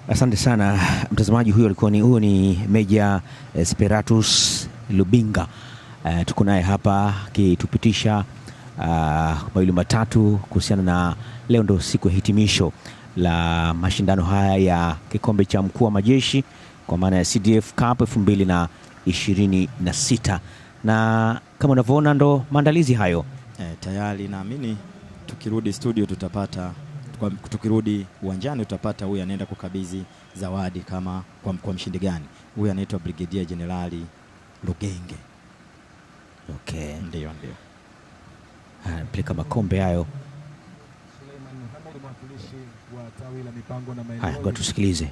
Asante sana mtazamaji. Huyo ni Meja Speratus Lubinga. Tuko naye hapa akitupitisha mawili matatu kuhusiana na leo ndo siku ya hitimisho la mashindano haya ya kikombe cha mkuu wa majeshi kwa maana ya CDF Cup 2026, na kama unavyoona ndo maandalizi hayo. Tayari naamini tukirudi studio tukirudi uwanjani tutapata huyu anaenda kukabidhi zawadi kama kwa mshindi gani. Huyu anaitwa Brigadier Generali Lugenge. Okay. Ndio. Peleka makombe hayo. Suleiman Muhammad, mwakilishi wa tawi la mipango na maendeleo. Haya, kwa tusikilize.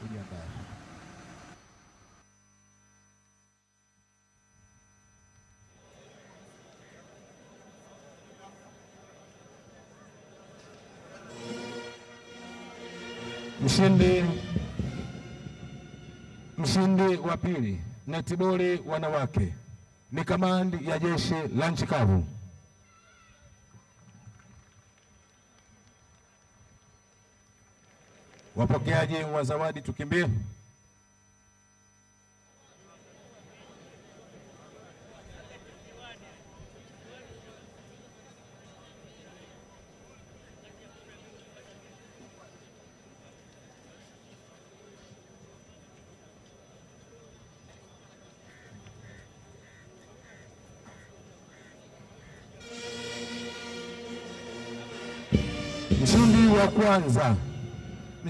Mshindi wa pili netiboli wanawake ni kamandi ya jeshi la nchi kavu. Wapokeaji wa zawadi tukimbie.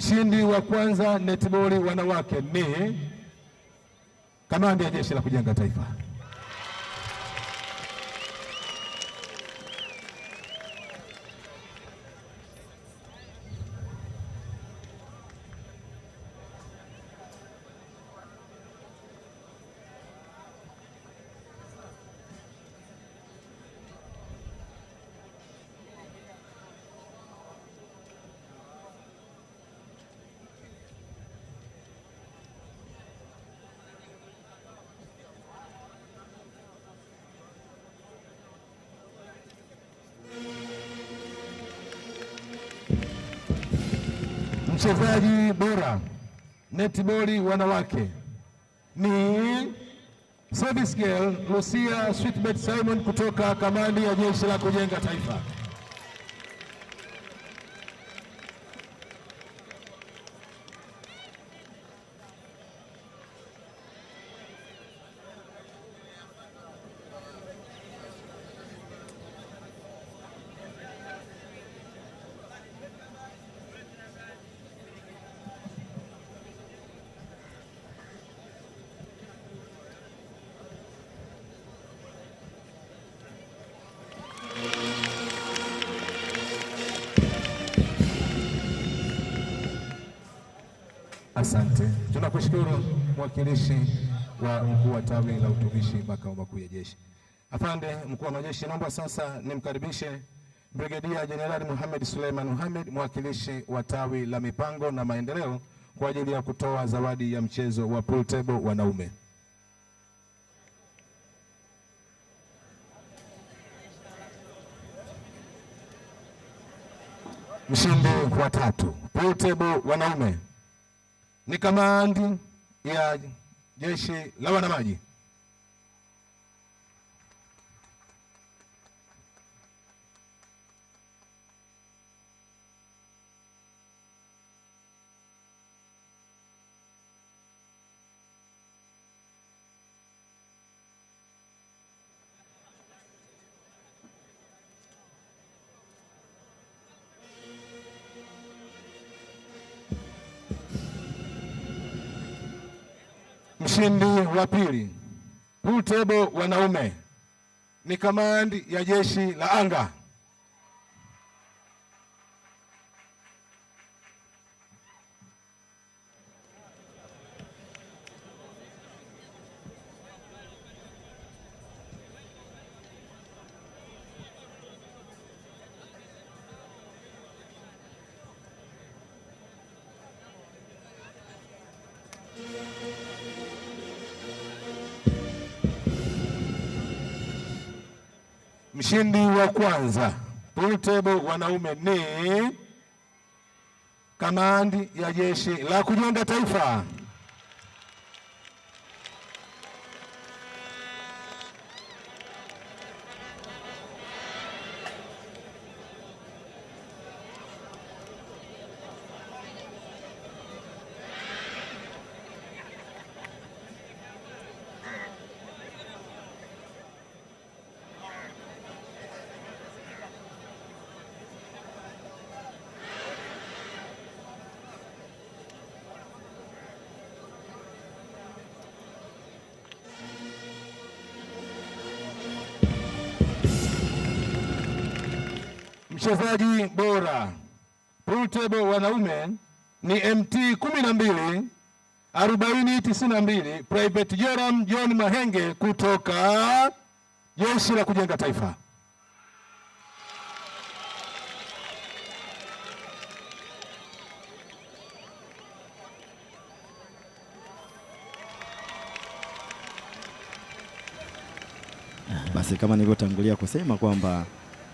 Mshindi wa kwanza netiboli wanawake ni kamandi ya jeshi la kujenga taifa. Mchezaji bora netiboli wanawake ni Service Girl Lucia Sweetbet Simon kutoka kamandi ya jeshi la kujenga taifa. Asante. Tunakushukuru mwakilishi wa mkuu wa tawi la utumishi makao makuu ya jeshi. Afande mkuu wa majeshi, naomba sasa nimkaribishe Brigadia Jenerali Muhammad Suleiman Muhammad, mwakilishi wa tawi la mipango na maendeleo kwa ajili ya kutoa zawadi ya mchezo wa pool table wanaume. Mshindi wa tatu pool table wanaume ni kamandi ya jeshi la wanamaji. Mshindi wa pili pool table wanaume ni kamandi ya jeshi la anga. Mshindi wa kwanza pool table wanaume ni Kamandi ya Jeshi la Kujenga Taifa. Mchezaji bora pool table wanaume ni MT 12 4092 Private Joram John Mahenge kutoka Jeshi la Kujenga Taifa. Basi kama nilivyotangulia kusema kwamba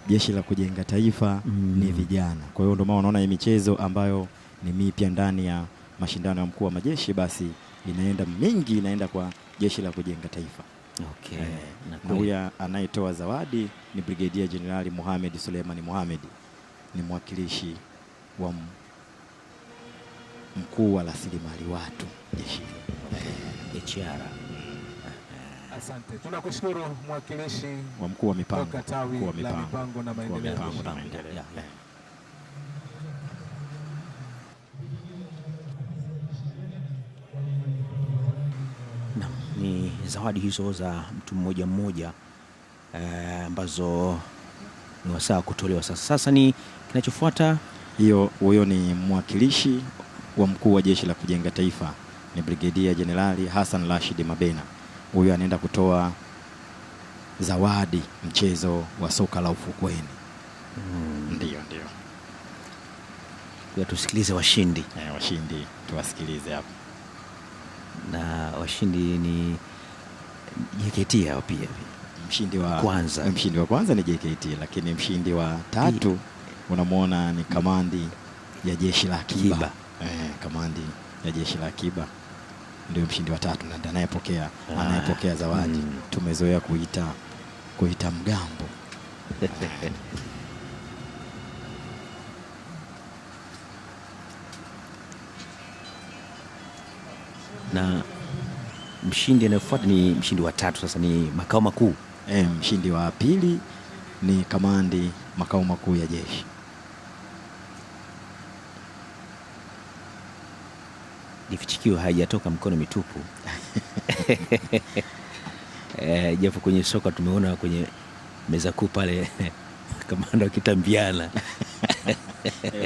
Jeshi la Kujenga Taifa ni vijana. Kwa hiyo ndio maana unaona hii michezo ambayo ni mipya ndani ya mashindano ya mkuu wa majeshi, basi inaenda kwa Jeshi la Kujenga Taifa. Okay. Na huyu anayetoa zawadi ni Brigadier General Mohamed Suleiman Mohamed, ni mwakilishi wa mkuu wa rasilimali watu jeshi HR. Asante. Tunakushukuru mwakilishi wa mkuu wa mipango la mipango na maendeleo. Ni zawadi hizo za mtu mmoja mmoja ambazo ni wasaa kutolewa sasa. Sasa ni kinachofuata, huyo ni mwakilishi wa mkuu wa Jeshi la Kujenga Taifa, ni Brigadier General Hassan Rashid Mabena. Huyo anaenda kutoa zawadi mchezo wa soka la ufukweni. Ndio. Kwa tusikilize washindi. Washindi tuwasikilize hapo. Na washindi ni JKT hao pia. Mshindi wa kwanza ni JKT, lakini mshindi wa tatu unamwona ni kamandi ya Jeshi la Akiba. Kamandi ya Jeshi la Akiba ndio mshindi wa tatu na anayepokea zawadi. Tumezoea kuita mgambo. Na mshindi anayefuata ni mshindi wa tatu, sasa ni makao makuu. Mshindi wa pili ni kamandi makao makuu ya jeshi. Ifichikio haijatoka mkono mitupu. Japo kwenye soka tumeona kwenye meza kuu pale kamanda wakitambiana.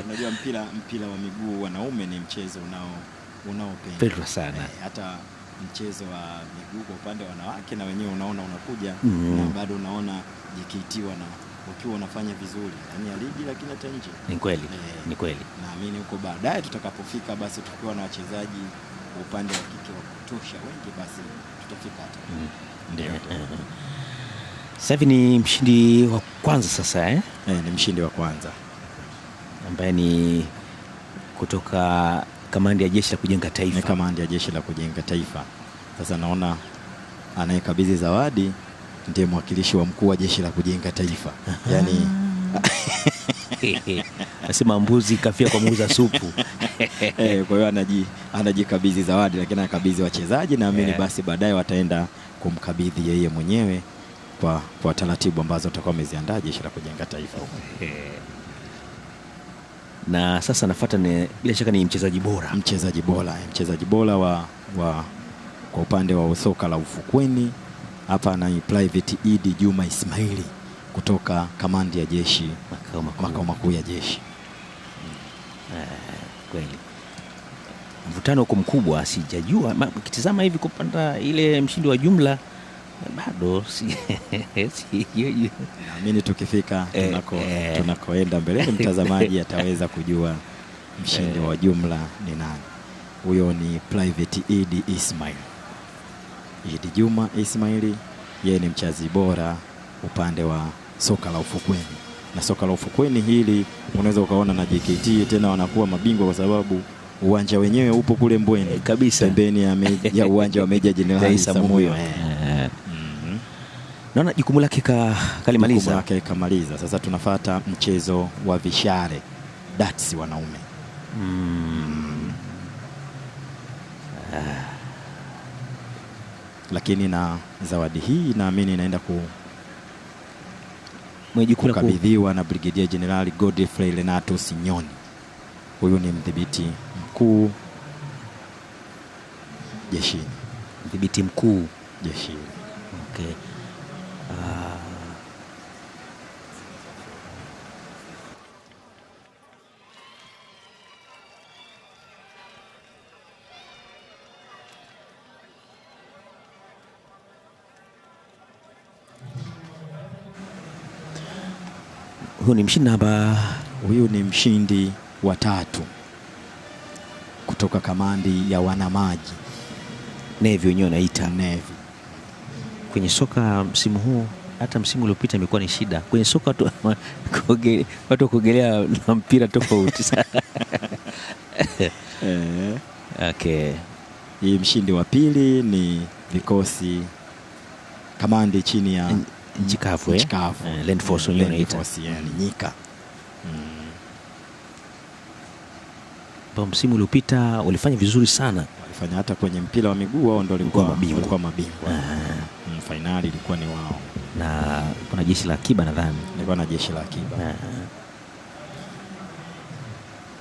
Unajua mpira wa miguu wanaume ni mchezo unaopendwa sana. Hata mchezo wa miguu kwa upande wa wanawake na wenyewe unaona unakuja na bado unaona JKT wakiwa wanafanya vizuri ndani ya ligi, lakini hata nje. Ni kweli. Naamini huko baadaye tutakapofika, basi tukiwa na wachezaji upande wa kike wa kutosha wengi, basi tutafika hata. Ndio. Sasa hivi ni mshindi wa kwanza sasa ni mshindi wa kwanza ambaye ni kutoka kamandi ya Jeshi la Kujenga Taifa. Ni kamandi ya Jeshi la Kujenga Taifa. Sasa naona anayekabidhi zawadi ndiye mwakilishi wa mkuu wa Jeshi la Kujenga Taifa. Yaani nasema mbuzi kafia kwa muuza supu. Kwa hiyo anajikabidhi zawadi, lakini anakabidhi wachezaji, naamini basi baadaye wataenda kumkabidhi yeye mwenyewe kwa taratibu ambazo atakuwa ameziandaa Jeshi la Kujenga Taifa. Na sasa nafuata bila shaka ni mchezaji bora kwa upande wa soka la ufukweni. Hapa na Private Idi Juma Ismaili kutoka kamandi ya jeshi makao makuu ya jeshi. Kweli mvutano uko mkubwa, sijajua kitizama hivi kupanda ile mshindi wa jumla bado naamini tukifika tunakoenda mbele mtazamaji ataweza kujua mshindi wa jumla ni nani. Huyo ni Private Idi Ismail. Idi Juma Ismaili, yeye ni mchezaji bora upande wa soka la ufukweni. na soka la ufukweni hili unaweza ukaona na JKT tena wanakuwa mabingwa kwa sababu uwanja wenyewe upo kule Mbweni kabisa pembeni ya uwanja wa Meja Jenerali Samuyo. Naona jukumu lake kalimaliza. Kamaliza. Sasa tunafuata mchezo wa vishare darts wanaume. Lakini na zawadi hii naamini inaenda kukabidhiwa na Brigadier General Godfrey Renato Sinyoni. Huyu ni mdhibiti mkuu jeshini. Mdhibiti mkuu jeshini. Okay. Huyu ni mshindi wa 3 kutoka kamandi ya wanamaji Navy, wenyewe wanaita Navy. Kwenye soka msimu huu, hata msimu uliopita imekuwa ni shida kwenye soka watu kuogelea na mpira tofauti. Okay. Hii mshindi wa pili ni vikosi kamandi chini ya nchi kavu, Land Force wenyewe wanaita nyika. Msimu uliopita walifanya vizuri sana, walifanya hata kwenye mpira wa miguu wao ndio walikuwa mabingwa. Finali ilikuwa ni wao na kuna jeshi la akiba, nadhani ilikuwa na jeshi la akiba.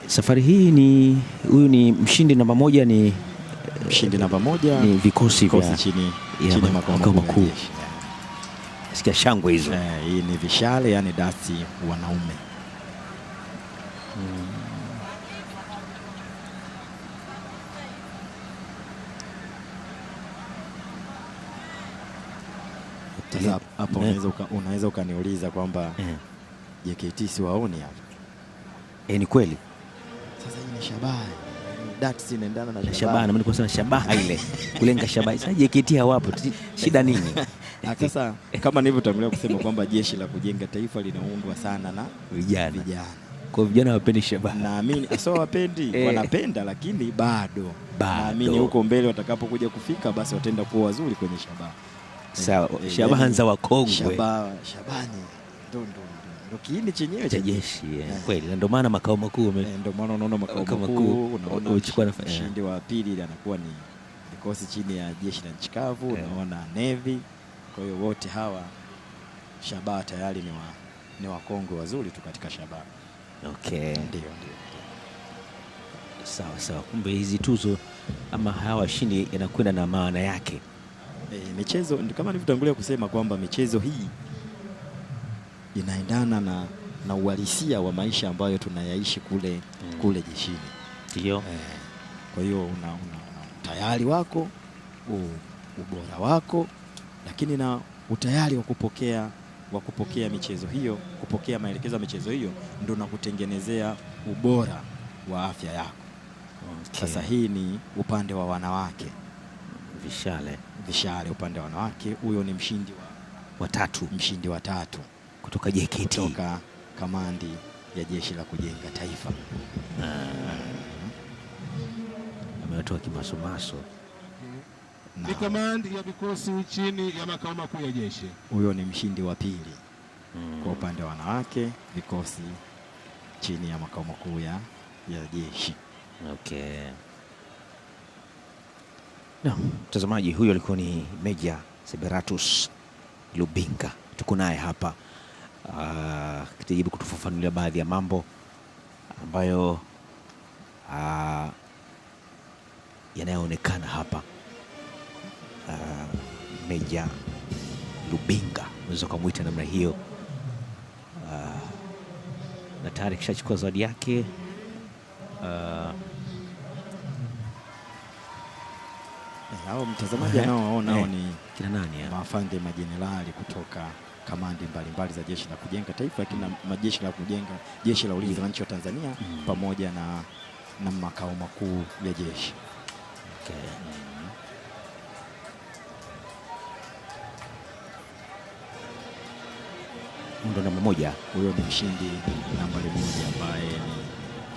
Safari hii huyu ni mshindi namba 1, ni mshindi namba 1 ni vikosi chini ya makao makuu. Sikia shangwe hizo. Hii ni vishale, yani darts wanaume. Hapa unaweza ukaniuliza kwamba JKT si waoni hapa. Ni kweli. Sasa hii ni shabaha. Darts inaendana na shabaha. Na mimi nilikuwa sana shabaha ile. Kulenga shabaha. Sasa JKT hawapo. Shida nini? Sasa kama nilivyotangulia kusema kwamba jeshi la kujenga taifa linaundwa sana na vijana. Kwa vijana wapendi shabaha. Naamini sio wapendi, wanapenda, lakini bado. Naamini huko mbele watakapokuja kufika basi wataenda kuwa wazuri kwenye shabaha. Sawa, shabaha za wakongwe. Shabani ndo kiini chenyewe cha jeshi. Kweli, ndio maana makao makuu ndio maana unaona makao makuu unachukua mshindi wa pili anakuwa ni vikosi chini ya jeshi la nchi kavu, unaona Navy. Kwa hiyo wote hawa shabaha tayari ni wakongwe wazuri tu katika shabaha. Okay. Ndio. Sawa. Kumbe hizi tuzo ama hawa washindi yanakwenda na maana yake. Michezo kama nilivyotangulia kusema kwamba michezo hii inaendana na uhalisia wa maisha ambayo tunayaishi kule jeshini. Ndio. Kwa hiyo una tayari wako, ubora wako, lakini na utayari wa kupokea michezo hiyo, kupokea maelekezo ya michezo hiyo, ndio nakutengenezea ubora wa afya yako. Okay. Sasa hii ni upande wa wanawake. Vishale upande wa wanawake. Huyo ni mshindi wa 3, mshindi wa 3 kutoka JKT, kutoka kamandi ya jeshi la kujenga taifa. Ametoa kimasomaso. Ni kamandi ya vikosi chini ya makao makuu ya jeshi. Huyo ni mshindi wa 2 kwa upande wa wanawake, vikosi chini ya makao makuu ya jeshi. Okay. Mtazamaji, huyo alikuwa ni Meja Seperatus Lubinga. Tuko naye hapa kitajibu kutufafanulia baadhi ya mambo ambayo yanayoonekana hapa. Meja Lubinga, unaweza kumwita namna hiyo, na tayari kishachukua zawadi yake. Hao mtazamaji anaoona ni kina nani? Maafande majenerali kutoka kamandi mbalimbali za jeshi la kujenga taifa, lakini majeshi la kujenga, jeshi la ulinzi la wananchi wa Tanzania pamoja na makao makuu ya jeshi. Okay. ndo namba moja. Huyo ni mshindi nambari 1 ambaye ni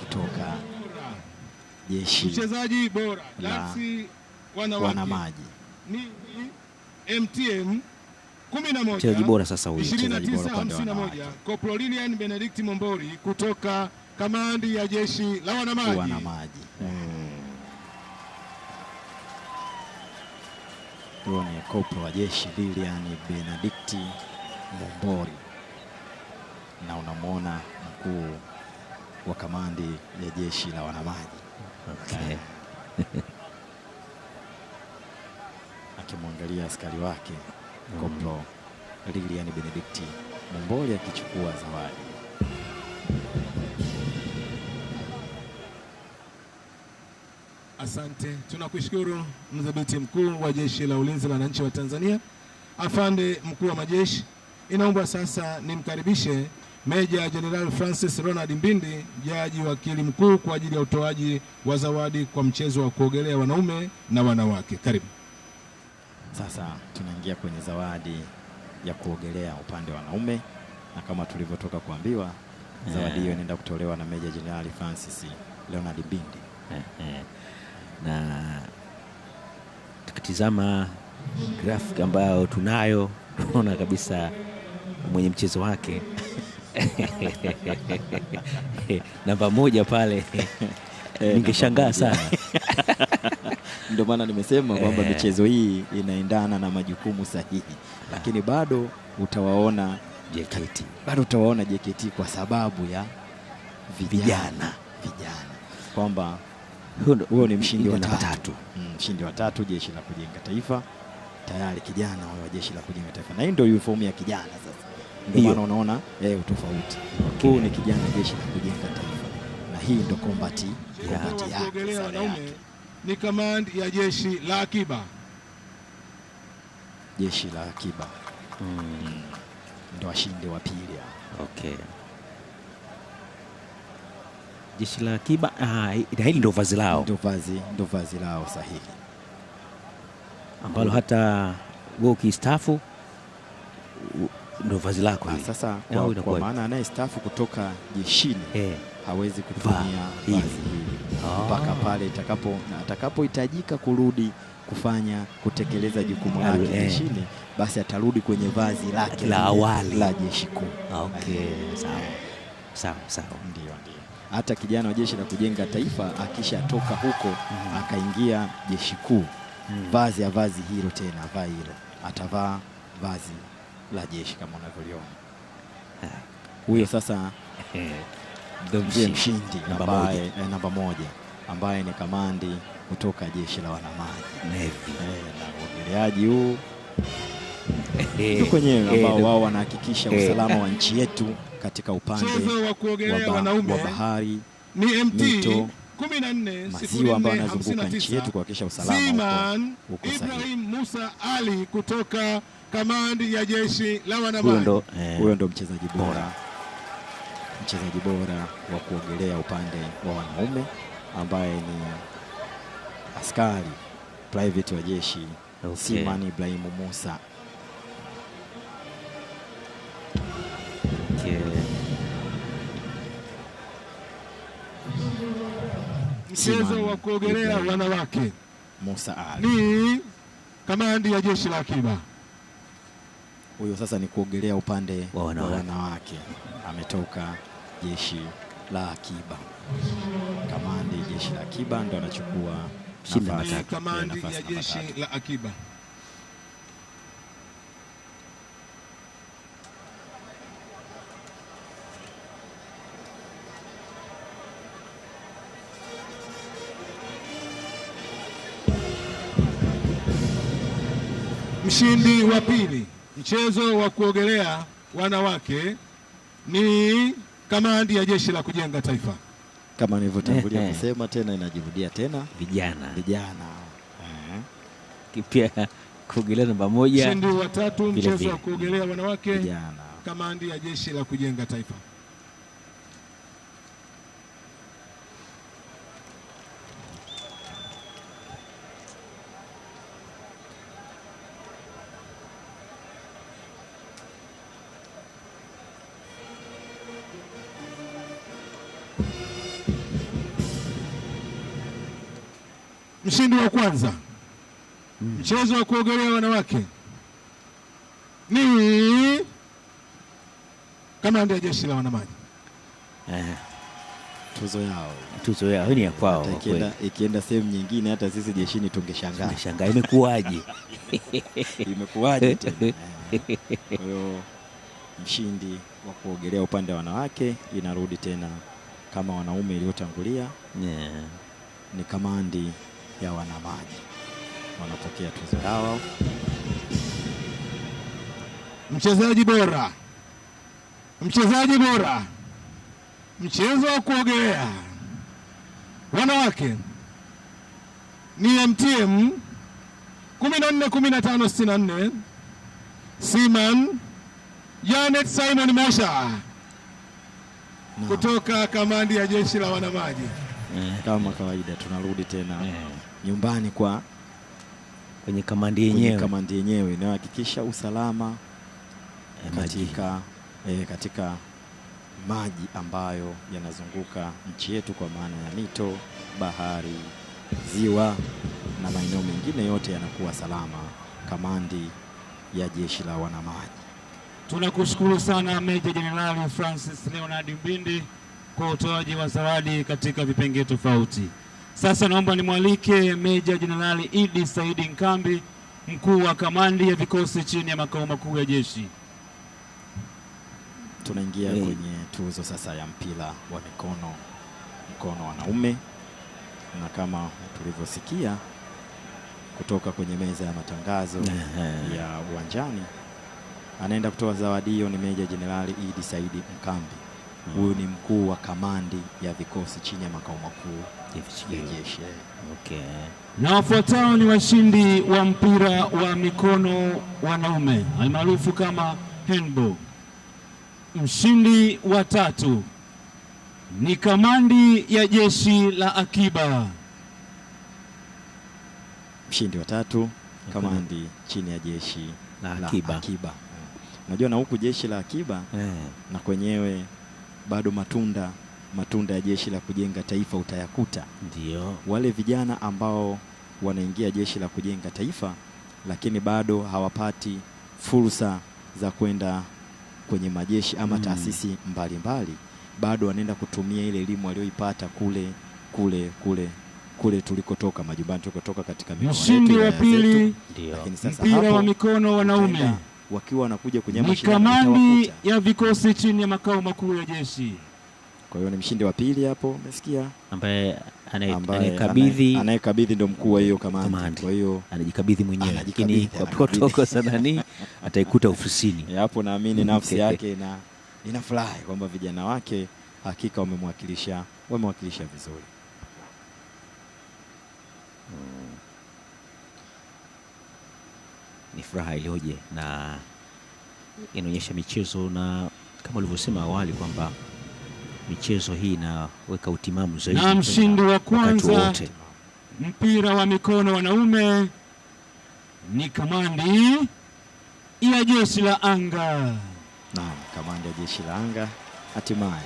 kutoka jeshi Mchezaji bora la Galaxy wanamaji. ni MTM 11, Mchezaji bora sasa huyu. Mchezaji bora upande wa 2951 wanawake. Koplo Lilian Benedict Mombori kutoka kamandi ya jeshi la wanamaji. Wanamaji. Huyo ni koplo wa jeshi Lilian Benedict Mombori, na unamwona mkuu wa kamandi ya jeshi la wanamaji. Okay. Akimwangalia askari wake koplo Lilian Benedict Mombori akichukua zawadi. Asante, tunakushukuru mdhibiti mkuu wa jeshi la ulinzi la wananchi wa Tanzania, afande mkuu wa majeshi. Inaomba sasa nimkaribishe Meja Jenerali Francis Ronald Mbindi, jaji wakili mkuu, kwa ajili ya utoaji wa zawadi kwa mchezo wa kuogelea wanaume na wanawake. Karibu. Sasa tunaingia kwenye zawadi ya kuogelea upande wa wanaume, na kama tulivyotoka kuambiwa zawadi hiyo inaenda kutolewa na Meja Jenerali Francis Ronald Mbindi. Na tukitizama graphic ambayo tunayo, tunaona kabisa mwenye mchezo wake namba 1 pale. Ningeshangaa sana. Ndio maana nimesema kwamba michezo hii inaendana na majukumu sahihi, lakini bado utawaona JKT, kwa sababu ya vijana kwamba huyo ni mshindi wa 3. Mshindi wa 3 jeshi la kujenga taifa, tayari kijana wa jeshi la kujenga taifa, na hii ndio uniform ya kijana. Sasa ndio maana unaona utofauti. Huyu ni kijana jeshi la kujenga taifa, na hii ndio combat yake. Ni kamandi ya jeshi la akiba. Jeshi la akiba ndio washindi wa pili. Okay. Jeshi la akiba, hili ndio vazi lao. Ndio vazi lao sahihi, ambalo hata wewe ukistaafu ndio vazi lako hili. Sasa kwa maana anayestaafu kutoka jeshini hawezi kutumia vazi hili mpaka pale atakapohitajika kurudi kutekeleza jukumu lake jeshini, basi atarudi kwenye vazi lake la awali la jeshi kuu. Okay, sawa. Ndio. Hata kijana wa jeshi la kujenga taifa akishatoka huko akaingia jeshi kuu, vazi hilo tena, atavaa vazi la jeshi kama unavyoliona. Huyo sasa ndio mshindi namba 1 ambaye ni kamandi kutoka jeshi la wanamaji Navy. Na uogeleaji huu ndio kwenyewe ambao wao wanahakikisha usalama wa nchi yetu katika upande wa bahari, ni MT mito, 14 maziwa ambayo yanazunguka nchi yetu, kuhakikisha usalama huko sahihi. Ibrahim Musa Ali kutoka kamandi ya jeshi la wanamaji. Huyo ndo mchezaji bora wa kuogelea upande wa wanaume, ambaye ni askari private wa jeshi Siman Ibrahim Musa. Mchezo wa kuogelea wanawake, Musa Ali ni kamandi ya jeshi la akiba. Huyo sasa ni kuogelea upande wa wanawake, ametoka jeshi la akiba, kamandi jeshi la akiba, ndo anachukua kamandi ya jeshi la akiba. Mshindi wa pili mchezo wa kuogelea wanawake ni kamandi ya jeshi la kujenga taifa. Kama nilivyotangulia kusema, tena inajirudia tena, vijana pia kuogelea namba 1. Mshindi wa 3 mchezo wa kuogelea wanawake vijana, kamandi ya jeshi la kujenga taifa. Mshindi wa kwanza mchezo wa kuogelea wanawake ni kamanda ya jeshi la wanamaji. Tuzo yao ni ya kwao. Ikienda sehemu nyingine hata sisi jeshini tungeshangaa imekuwaje? Imekuwaje tena? Kwa hiyo mshindi wa kuogelea upande wa wanawake inarudi tena kama wanaume iliyotangulia. Ni kamandi ya wanamaji wanapokea tuzo yao. Mchezaji bora mchezo wa kuogelea wanawake ni MTM 14-15-64 Seaman Janet Simon Mosha kutoka kamandi ya jeshi la wanamaji. Kama kawaida tunarudi tena nyumbani kwenye kamandi yenyewe inayohakikisha usalama katika maji ambayo yanazunguka nchi yetu, kwa maana ya mito, bahari, ziwa na maeneo mengine yote yanakuwa salama. Kamandi ya jeshi la wanamaji. Tunakushukuru sana Meja Jenerali Francis Leonard Mbindi kwa utoaji wa zawadi katika vipengele tofauti. Sasa naomba nimwalike Meja Jenerali Idi Saidi Nkambi, mkuu wa kamandi ya vikosi chini ya makao makuu ya jeshi. Tunaingia kwenye tuzo sasa ya mpira wa mkono wanaume, na kama tulivyosikia kutoka kwenye meza ya matangazo ya uwanjani, anaenda kutoa zawadi hiyo ni Meja Jenerali Idi Saidi Nkambi. Huyu ni mkuu wa kamandi ya vikosi chini ya makao makuu ya jeshi. Na wafuatao ni washindi wa mpira wa mikono wanaume almaarufu kama handball. Mshindi wa 3 ni kamandi ya jeshi la akiba. Mshindi wa 3 kamandi chini ya jeshi la akiba. Unajua na huku jeshi la akiba na kwenyewe bado matunda ya jeshi la kujenga taifa utayakuta. Ndio wale vijana ambao wanaingia jeshi la kujenga taifa, lakini bado hawapati fursa za kwenda kwenye majeshi ama taasisi mbalimbali, bado wanaenda kutumia ile elimu walioipata kule tulikotoka, majumbani tulikotoka katika mikoa yetu. Mshindi wa 2 mpira wa mikono wanaume wakiwa wanakuja kwenye mashindano kamandi ya vikosi chini ya makao makuu ya jeshi. Kwa hiyo ni mshindi wa 2 hapo, umesikia, ambaye anayekabidhi ndio mkuu wa hiyo kamandi. Kwa hiyo anajikabidhi mwenyewe, lakini kwa protocol sanani ataikuta ofisini. Hapo naamini nafsi yake inafurahi kwamba vijana wake hakika wamemwakilisha vizuri. Ni furaha iliyoje, na inaonyesha michezo, na kama ulivyosema awali kwamba michezo hii inaweka utimamu zaidi. Na mshindi wa kwanza mpira wa mikono wanaume ni kamandi ya jeshi la anga. Naam, kamandi ya jeshi la anga hatimaye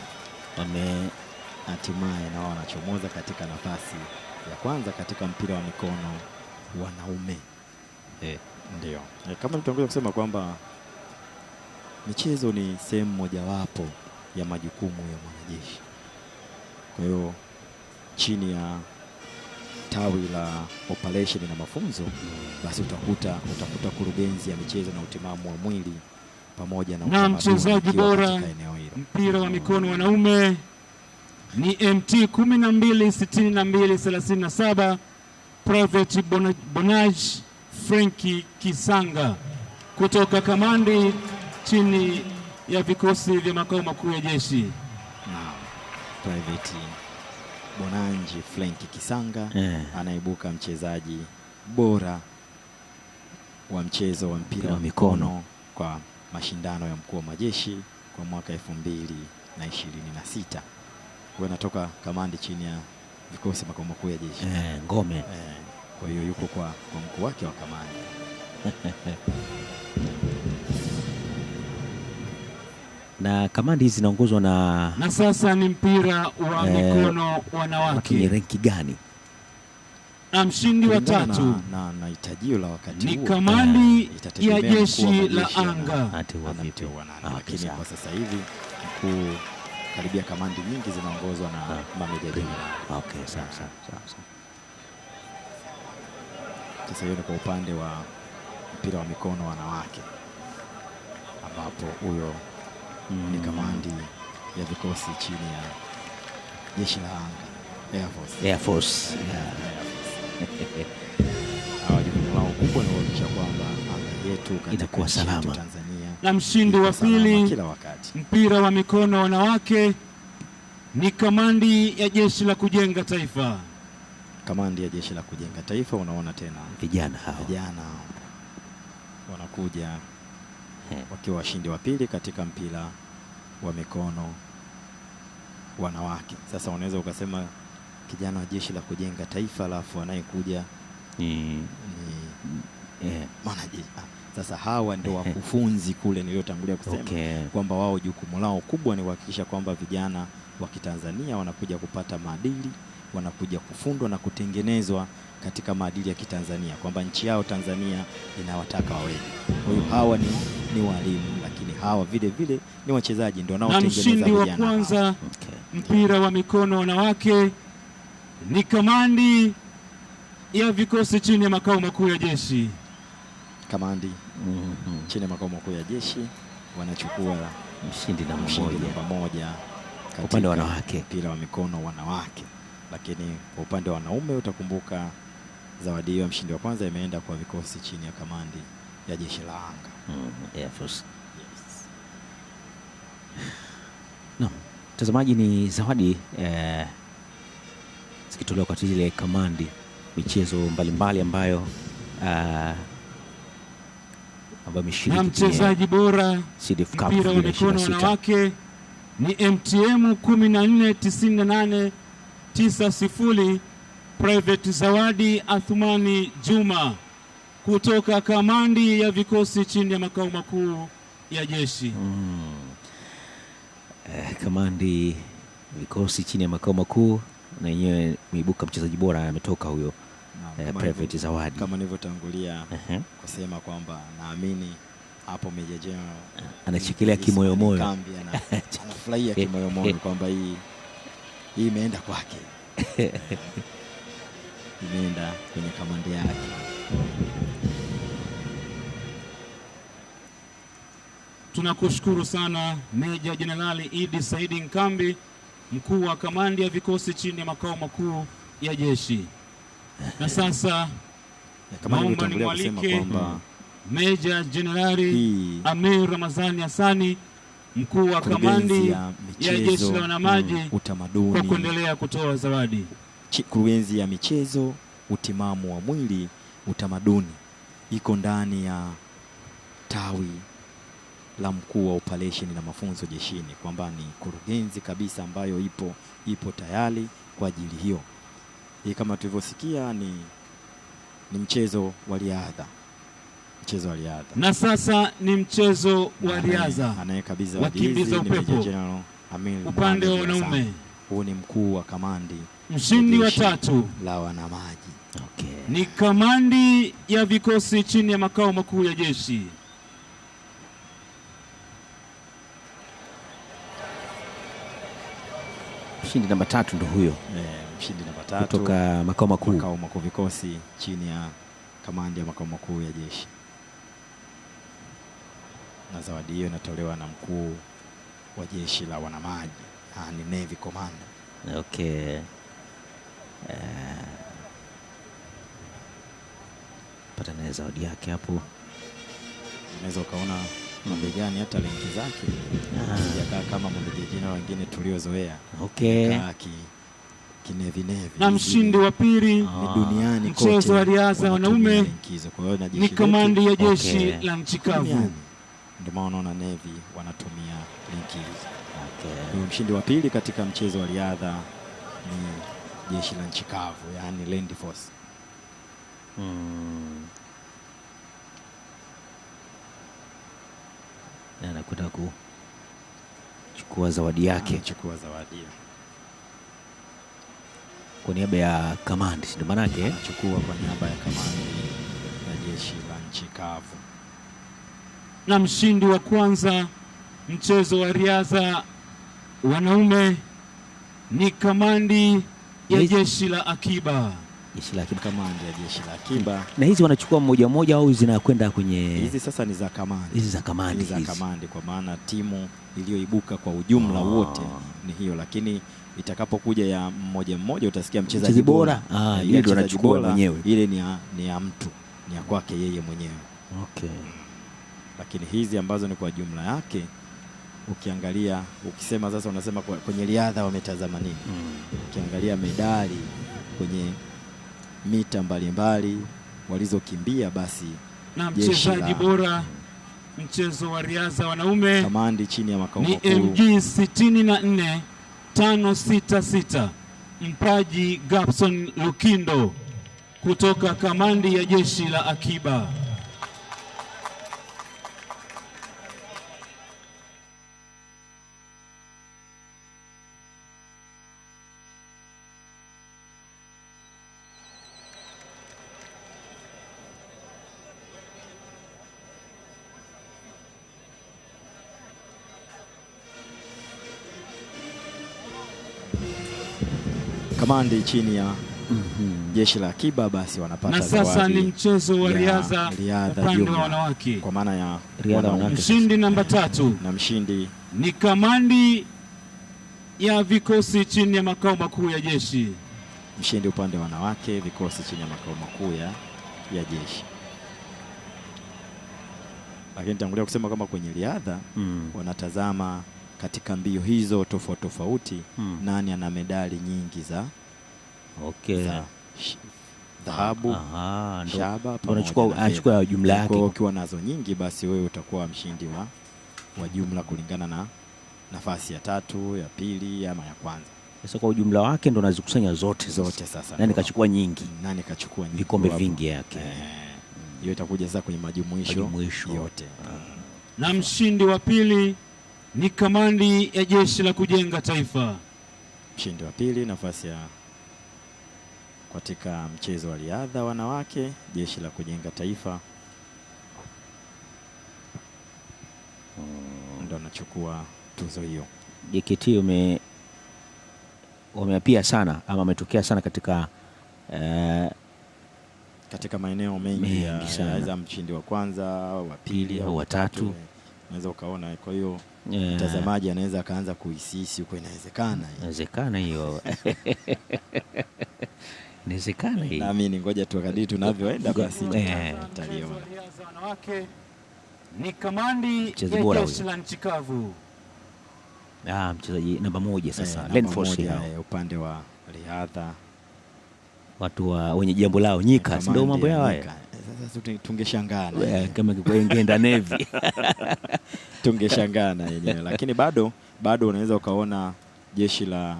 nao wanachomoza katika nafasi ya kwanza katika mpira wa mikono wanaume. Ndio. Kama nitangulia kusema kwamba michezo ni sehemu mojawapo ya majukumu ya mwanajeshi. Kwa hiyo chini ya tawi la operation na mafunzo, basi utakuta kurugenzi ya michezo na utimamu wa mwili pamoja na mchezaji bora mpira wa mikono wanaume ni MT 126237 Private Bonage Frankie Kisanga kutoka kamandi chini ya vikosi vya makao makuu ya jeshi. Private Bonanji Frankie Kisanga anaibuka mchezaji bora wa mchezo wa mpira wa mikono kwa mashindano ya mkuu wa majeshi kwa mwaka 2026. Huwa anatoka kamandi chini ya vikosi makao makuu ya jeshi ngome. Kwa hiyo yuko kwa mkuu wake wa kamandi. Na kamandi hizi zinaongozwa na sasa ni mpira wa mikono wanawake. Ni ranki gani? na mshindi wa kulingana tatu na hitajio la wakati ni huo, kamandi itategemea ya mkuu wa jeshi la majeshi anga. Ateua vipi? anateua nani. Ah, Lakini sawa. kwa sasa hivi mkuu, karibia kamandi nyingi zinaongozwa na mameja jenerali. Okay, sawa sawa sawa. Sasa hiyo ni kwa upande wa mpira wa mikono wanawake, ambapo huyo ni kamandi ya vikosi chini ya jeshi la anga, Air Force. Hawa jukumu lao kubwa ni kuhakikisha kwamba anga yetu katika inakuwa nchi yetu salama. Tanzania, Na mshindi wa iko salama pili kila wakati. mpira wa mikono wanawake ni kamandi ya jeshi la kujenga taifa. Kamandi ya jeshi la kujenga taifa, unaona tena Vijana hao. vijana wanakuja wakiwa washindi wa pili katika mpira wa mikono wanawake. Sasa unaweza ukasema kijana wa jeshi la kujenga taifa, alafu anayekuja ni manajeshi. Sasa hawa ndio wakufunzi kule niliyotangulia kusema, kwamba wao jukumu lao kubwa ni kuhakikisha kwamba vijana wa Kitanzania wanakuja kupata maadili, wanakuja kufundwa na kutengenezwa katika maadili ya Kitanzania, kwamba nchi yao Tanzania inawataka wawe. Kwa hiyo hawa ni walimu, lakini hawa vile vile ni wachezaji, ndio wanaotengeneza vijana. Na mshindi wa kwanza mpira wa mikono wanawake ni kamandi ya vikosi chini ya makao makuu ya jeshi. Kamandi chini ya makao makuu ya jeshi wanachukua mshindi namba moja upande wa wanawake, mpira wa mikono wanawake. Lakini kwa upande wa wanaume utakumbuka zawadi hiyo ya mshindi wa kwanza imeenda kwa vikosi chini ya kamandi ya jeshi la anga, Air Force. Yes. No, mtazamaji, ni zawadi zikitolewa kwa ile kamandi, michezo mbalimbali ambayo ameshiriki. Na mchezaji bora mpira wa mikono wanawake ni MTM 149890 Private Zawadi Athumani Juma kutoka kamandi ya vikosi chini ya makao makuu ya jeshi. Kamandi vikosi chini ya makao makuu, na yenyewe imeibuka mchezaji bora, ametoka huyo Private Zawadi, kama nilivyotangulia kusema kwamba naamini hapo Meja General anachikilia kimoyomoyo, anafurahia kimoyomoyo kwamba hii imeenda kwake, imeenda kwenye kamandi yake. Tunakushukuru sana Meja Jenerali Idi Saidi Nkambi, mkuu wa kamandi ya vikosi chini ya makao makuu ya jeshi. Na sasa naomba nimwalike Meja Jenerali Amir Ramazani Hassani, mkuu wa kamandi ya jeshi la wanamaji, kwa kuendelea kutoa zawadi. Kurugenzi ya michezo, utimamu wa mwili, utamaduni iko ndani ya tawi la mkuu wa operation na mafunzo jeshini, kwamba ni kurugenzi kabisa ambayo ipo tayari kwa ajili hiyo. Hii kama tulivyosikia ni mchezo wa riadha. Na sasa ni mchezo wa riadha, anayekabidhi wakimbiza upepo upande wa wanaume. Huu ni mkuu wa kamandi, mshindi wa tatu la wanamaji. Ni kamandi ya vikosi chini ya makao makuu ya jeshi. Mshindi namba 3 ndo huyo, mshindi namba 3 kutoka makao makuu vikosi chini ya kamandi ya makao makuu ya jeshi. Na zawadi hiyo inatolewa na mkuu wa jeshi la wanamaji, ni Navy Commander. Pata naye zawadi yake hapo. Unaweza ukaona mabegani hata lenki zake sijakaa kama mabegani wengine tuliozoea. Kinevi. Na mshindi wa pili duniani mchezo wa riadha wanaume ni kamandi ya jeshi la nchi kavu. Ndio maana unaona Navy wanatumia linki hizo. Mshindi wa pili katika mchezo wa riadha ni jeshi la nchi kavu, yani Land Force. Anakwenda kuchukua zawadi yake. kwa niaba ya kamandi, ndio maana yake anachukua kwa niaba ya kamandi ya jeshi la nchi kavu. Na mshindi wa kwanza mchezo wa riadha wanaume ni kamandi ya jeshi la akiba. jeshi la akiba, Kamandi ya jeshi la akiba. na hizi wanachukua mmoja mmoja au zinakwenda kwenye Hizi sasa ni za kamandi. hizi za kamandi? Hizi za kamandi, kwa maana timu iliyoibuka kwa ujumla wote ni hiyo, lakini itakapokuja ya mmoja mmoja utasikia mchezaji bora. ile ndio anachukua mwenyewe. Ile ni ya mtu, ni ya kwake yeye mwenyewe. Okay. Lakini hizi ambazo ni kwa jumla yake, ukiangalia, ukisema sasa unasema kwenye riadha wametazama nini? Ukiangalia medali kwenye mita mbalimbali walizokimbia, basi Na mchezaji bora mchezo wa riadha wanaume kamandi chini ya makao ni makuu MG 64566 Mpaji Gabson Lukindo kutoka kamandi ya jeshi la akiba. kamandi chini ya jeshi la akiba, basi wanapata Na sasa zawadi ni mchezo wa riadha upande jumla, wa wanawake, kwa maana ya Riadha wanawake. mshindi namba 3 na mshindi ni kamandi ya vikosi chini ya makao makuu ya jeshi. mshindi upande wa wanawake, vikosi chini ya makao makuu ya jeshi. Lakini tangulia kusema kama kwenye riadha wanatazama katika mbio hizo tofauti tofauti, nani ana medali nyingi za dhahabu, shaba, anachukua jumla yake. Kwa ukiwa nazo nyingi, basi wewe utakuwa mshindi wa jumla kulingana na nafasi ya 3, ya pili ama ya kwanza. Sasa kwa ujumla wake ndo nazikusanya zote. Sasa nani kachukua nyingi? Nani kachukua nyingi? Vikombe vingi yake. Hiyo itakuja sasa kwenye majumuisho yote. Na mshindi wa pili ni kamandi ya jeshi la kujenga taifa. Mshindi wa pili, nafasi ya katika mchezo wa riadha wanawake, jeshi la kujenga taifa ndo anachukua tuzo hiyo. JKT wameapia sana ama wametokea sana katika katika maeneo mengi ya mshindi wa kwanza, wa pili au wa tatu, unaweza ukaona. Kwa hiyo mtazamaji anaweza akaanza kuhisi huko, inawezekana hiyo inawezekana hiyo. Naamini ngoja tu kadri tunavyoenda basi tutaliona. Wanawake ni kamandi ya jeshi la nchi kavu. Mchezaji namba 1 sasa, Lenforce upande wa riadha, watu wenye jambo lao nyika, ndio mambo yao haya. Sasa tungeshangaa kama ingeenda Navy tungeshangaa yenyewe, lakini bado unaweza ukaona jeshi la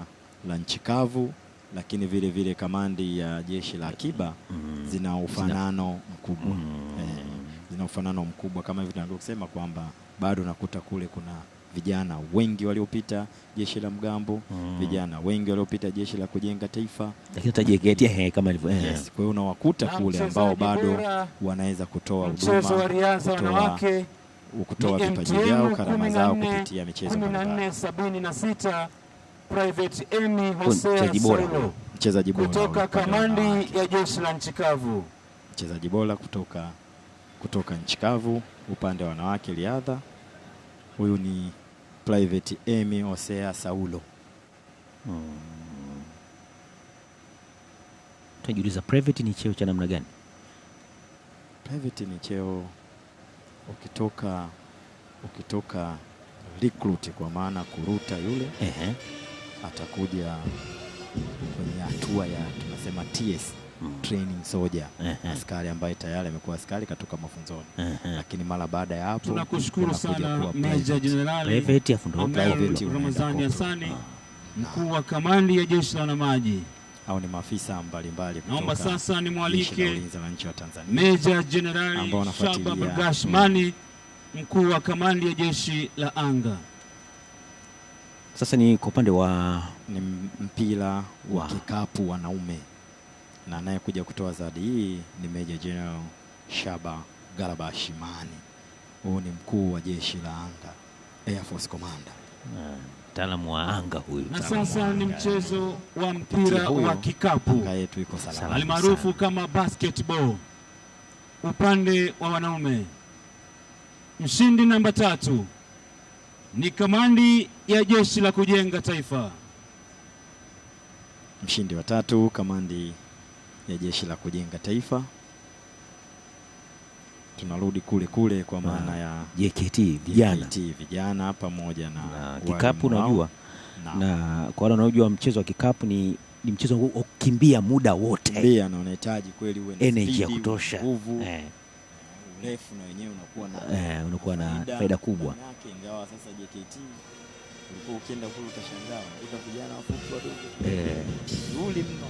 nchi kavu, lakini vile vile kamandi ya jeshi la akiba zina ufanano mkubwa. Zina ufanano mkubwa kama hivi tunataka kusema kwamba bado nakuta kule kuna vijana wengi waliopita jeshi la mgambo, vijana wengi waliopita jeshi la kujenga taifa, lakini tajiketia kama hivyo. Yes, kwa hiyo unawakuta kule ambao bado wanaweza kutoa huduma, kutoa vipaji vyao, karama zao kupitia michezo mbalimbali. 1476 Private Amy Hosea Saulo, mchezaji bora kutoka kamandi ya jeshi la nchi kavu. Mchezaji bora kutoka nchi kavu upande wa wanawake riadha, huyu ni Private Amy Hosea Saulo. Tunajiuliza private ni cheo cha namna gani? Private ni cheo ukitoka recruit, kwa maana kuruta yule atakuja kwenye hatua ya tunasema TS, training soldier, askari ambaye tayari amekuwa askari katoka mafunzoni. Lakini mara baada ya hapo tunakushukuru sana Meja Jenerali Ramadhani Hassani, mkuu wa kamandi ya jeshi la wanamaji. Au ni maafisa mbalimbali kutoka. Naomba sasa nimwalike Tanzania Meja Jenerali Shabab Gashmani, mkuu wa kamandi ya jeshi la anga. Sasa ni kwa upande wa ni mpira wa kikapu wanaume, na anayekuja kutoa zawadi hii ni Major General Shaba Galabashimani. Huyu ni mkuu wa jeshi la anga, Air Force Commander, mtaalamu wa anga huyu. Na sasa ni mchezo wa mpira wa kikapu anga yetu iko salama, almaarufu kama basketball. Upande wa wanaume, mshindi namba 3 ni kamandi ya jeshi la kujenga taifa. Mshindi wa 3 kamandi ya jeshi la kujenga taifa. Tunarudi kule kwa maana ya JKT vijana pamoja na kikapu. Unajua na kwa wale wanaojua mchezo wa kikapu ni mchezo wa kukimbia muda wote. Kimbia na unahitaji kweli uwe na energy ya kutosha, nguvu, urefu, na wenyewe unakuwa na faida kubwa. Ingawa sasa JKT ulikuwa ukienda kule utashangaa kuta vijana wafupi wadogo yule mno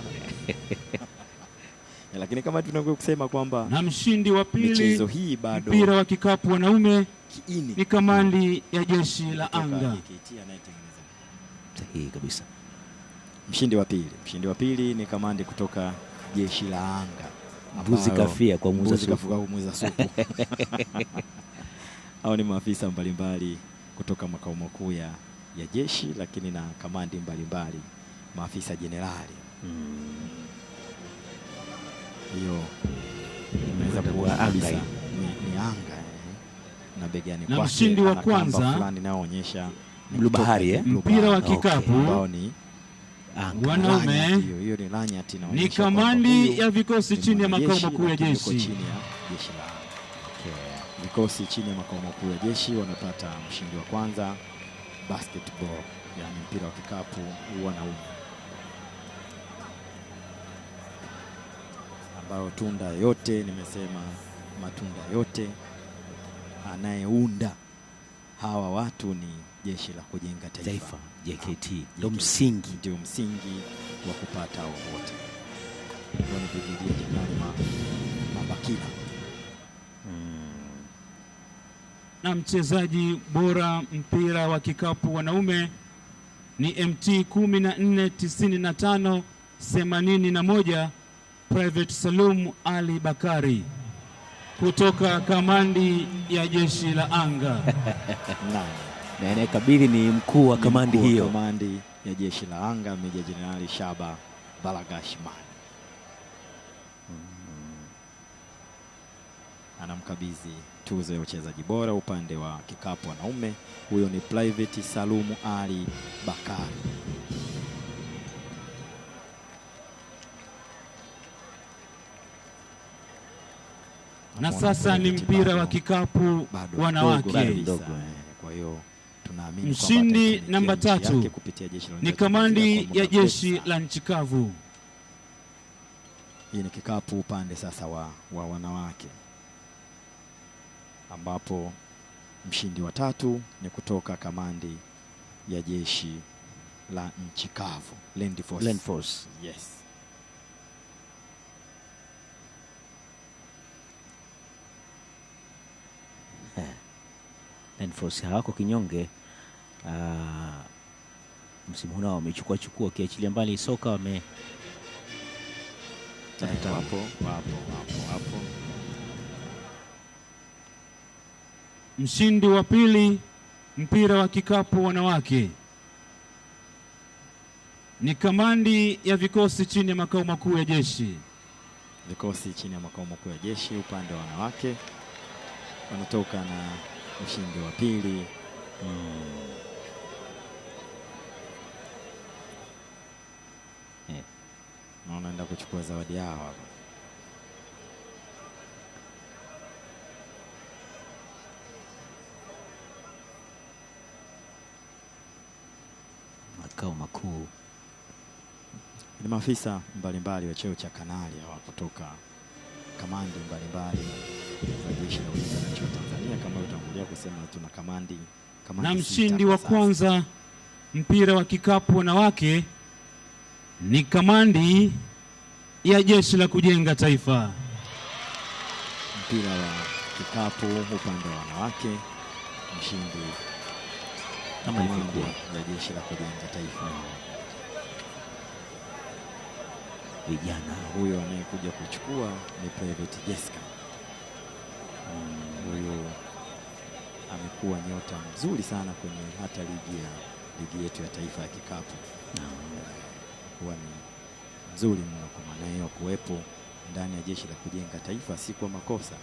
lakini kama tunaweza kusema kwamba na mshindi wa pili michezo hii bado mpira wa kikapu wanaume kiini ni kamandi ya jeshi la anga. JKT anayetengeneza. Sahihi kabisa. Mshindi wa pili ni kamandi kutoka jeshi la anga. Mbuzi kafia kwa muuza supu. Hao ni maafisa mbalimbali kutoka makao makuu ya jeshi, lakini na kamandi mbalimbali, maafisa jenerali. Hiyo inaweza kuwa anga ni anga na begani kwake. Na mshindi wa kwanza fulani naonyesha blue bahari mpira wa kikapu ambao wanaume hiyo ni Lanyati, ni kamandi ya vikosi chini ya makao makuu ya jeshi. Vikosi chini ya makao makuu ya jeshi wamepata mshindi wa kwanza basketball, yani mpira wa kikapu wanaume, ambao tunda yote nimesema matunda yote anayeunda hawa watu ni jeshi la kujenga taifa. JKT ndio msingi wa kupata wote. Ndio ni Brigedia Jenerali Mabakila. Na mchezaji bora mpira wa kikapu wanaume ni MT 149581 Private Salum Ali Bakari kutoka kamandi ya jeshi la anga. Na anayekabidhi ni mkuu wa kamandi hiyo, kamandi ya jeshi la anga, Meja Jenerali Shaba Galabashimani. Anamkabidhi tuzo ya uchezaji bora upande wa kikapu wanaume. Huyo ni Private Salumu Ali Bakari. Na sasa ni mpira wa kikapu wanawake. Kwa hiyo tunaamini mshindi namba 3 ni kamandi ya jeshi la nchi kavu. Hii ni kikapu upande sasa wa wanawake, ambapo mshindi wa 3 ni kutoka kamandi ya jeshi la nchi kavu, Land Force. Yes. Land Force hawako kinyonge. Msimu huu wamechukua kiachilia mbali soka, wapo. Mshindi wa pili mpira wa kikapu wanawake ni kamandi ya vikosi chini ya makao makuu ya jeshi. Vikosi chini ya makao makuu ya jeshi upande wa wanawake wanatoka na mshindi wa pili. Na wanaenda kuchukua zawadi yao hapa. Makao makuu ni maafisa mbalimbali wa cheo cha kanali hawa kutoka kamandi mbalimbali za jeshi la ulinzi la nchi ya Tanzania. Kama utangulia kusema tuna kamandi na mshindi wa kwanza mpira wa kikapu wanawake ni kamandi ya jeshi la kujenga taifa. Mpira wa kikapu upande wa wanawake, mshindi kama ilivyokuwa ya jeshi la kujenga taifa. vijana. Huyo anayekuja kuchukua ni Private Jessica. Huyo amekuwa nyota mzuri sana kwenye hata ligi yetu ya taifa ya kikapu. Huwa ni mzuri mno, kwa maana hiyo kuwepo ndani ya jeshi la kujenga taifa si kwa makosa,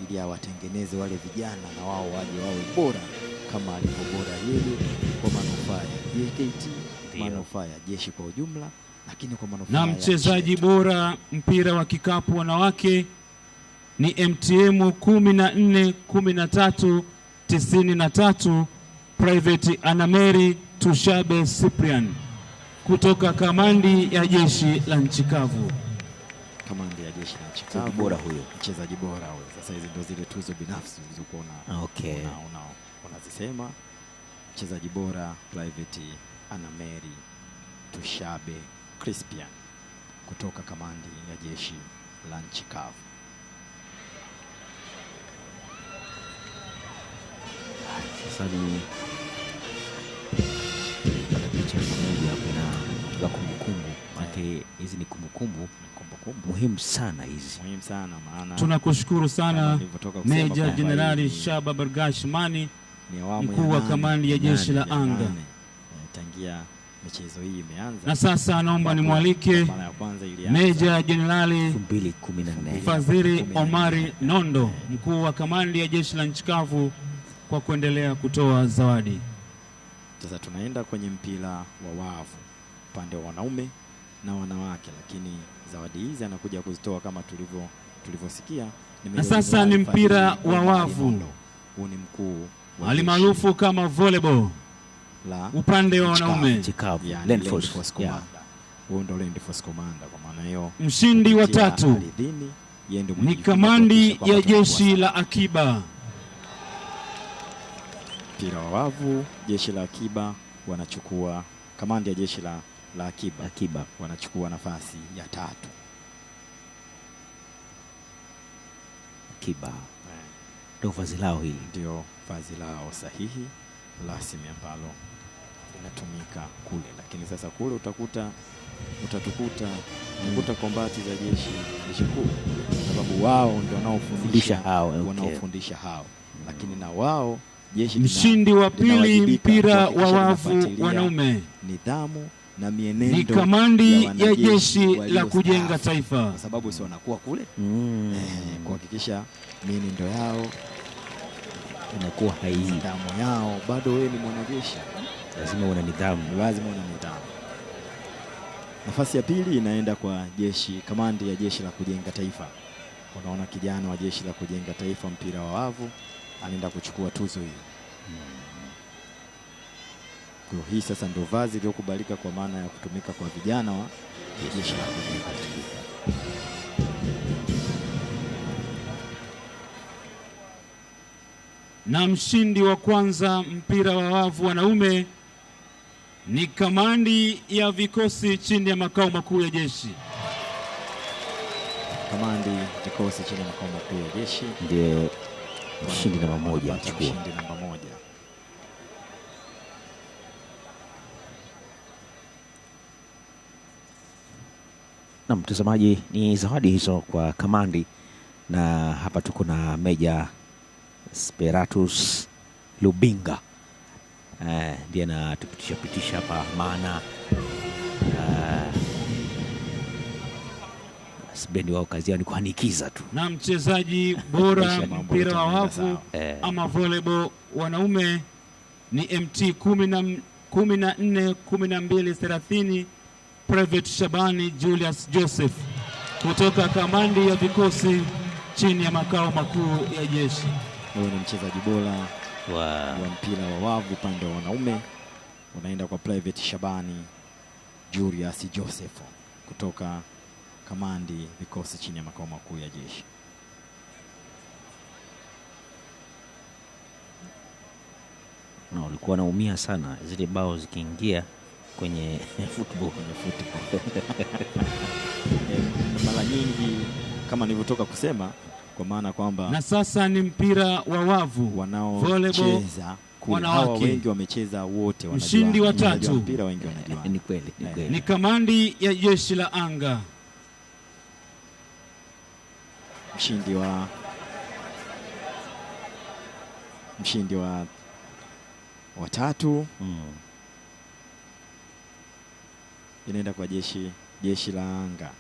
ili awatengeneze wale vijana na wao waje wawe bora kama alivyo bora yeye, kwa manufaa ya JKT, manufaa ya jeshi kwa ujumla, lakini kwa manufaa na mchezaji bora mpira wa kikapu wanawake ni MTM 14-13-93 Private Anamary Tushabe Cyprian kutoka kamandi ya jeshi la nchi kavu. Kamandi ya jeshi la nchi kavu, bora huyo, mchezaji bora huyo. Sasa hizi ndio zile tuzo binafsi zilizokuwa unazisema. Mchezaji bora Private Anamary Tushabe Cyprian kutoka kamandi ya jeshi la nchi kavu. Sasa ni picha moja kuna kumbukumbu, maana hizi ni kumbukumbu muhimu sana hizi. Muhimu sana, maana tunakushukuru sana Meja Jenerali Shaba Bargashimani, mkuu wa kamandi ya jeshi la anga. Tangia michezo hii imeanza. Na sasa naomba nimwalike Meja Jenerali 2014 Fadhili Omari Nondo, mkuu wa kamandi ya jeshi la nchi kavu, kwa kuendelea kutoa zawadi. Sasa tunaenda kwenye mpira wa wavu upande wa wanaume na wanawake, lakini zawadi hizi anakuja kuzitoa kama tulivyosikia. Na sasa ni mpira wa wavu. Huu ni mkuu alimaarufu kama volleyball la upande wa wanaume, Land Force Commander. Huo ndo Land Force Commander. Kwa maana hiyo mshindi wa 3 ni kamandi ya jeshi la akiba. Mpira wa wavu, jeshi la akiba wanachukua, kamandi ya jeshi la akiba wanachukua nafasi ya 3. Akiba ndio vazi lao hili, ndio vazi lao sahihi rasmi ambalo linatumika kule. Lakini sasa kule utatukuta kombati za jeshi kuu, sababu wao ndio wanaofundisha hao, lakini na wao jeshi mshindi wa pili mpira wa wavu wanaume nidhamu na mienendo ni kamandi ya jeshi la kujenga taifa, kwa sababu si wanakuwa kule kuhakikisha mienendo yao inakuwa haii, damu yao. Bado wewe ni mwanajeshi, lazima uwe na nidhamu, Nafasi ya pili inaenda kwa kamandi ya jeshi la kujenga taifa. Unaona kijana wa jeshi la kujenga taifa mpira wa wavu anaenda kuchukua tuzo hii. Kwa hii sasa ndio vazi iliyokubalika kwa maana ya kutumika kwa vijana wa jeshi la kujenga taifa. Na mshindi wa kwanza mpira wa wavu wanaume ni kamandi ya vikosi chini ya makao makuu ya jeshi. Kamandi vikosi chini ya makao makuu ya jeshi ndio mshindi namba 1 mshindi namba 1. Na mtazamaji, ni zawadi hizo kwa kamandi, na hapa tuko na Meja Speratus Lubinga ndiye anatupitisha hapa, maana bendi wao kazi yao ni kuhanikiza tu. Na mchezaji bora mpira wa wavu ama volleyball wanaume ni MT 14-12-30 Private Shabani Julius Joseph kutoka kamandi ya vikosi chini ya makao makuu ya jeshi. Huyo ni mchezaji bora wa mpira wa wavu upande wa wanaume, unaenda kwa Private Shabani Julius Joseph kutoka kamandi vikosi chini ya makao makuu ya jeshi. Na walikuwa naumia sana zile bao zikiingia kwenye football. Mara nyingi kama nilivyotoka kusema, kwa maana kwamba na sasa ni mpira wa wavu wanaocheza kule. Hawa wengi wamecheza wote, wanajua mshindi wa tatu mpira, wengi wanajua. Ni kweli, ni kweli. Ni kamandi ya jeshi la anga. Mshindi wa tatu inaenda kwa jeshi la anga.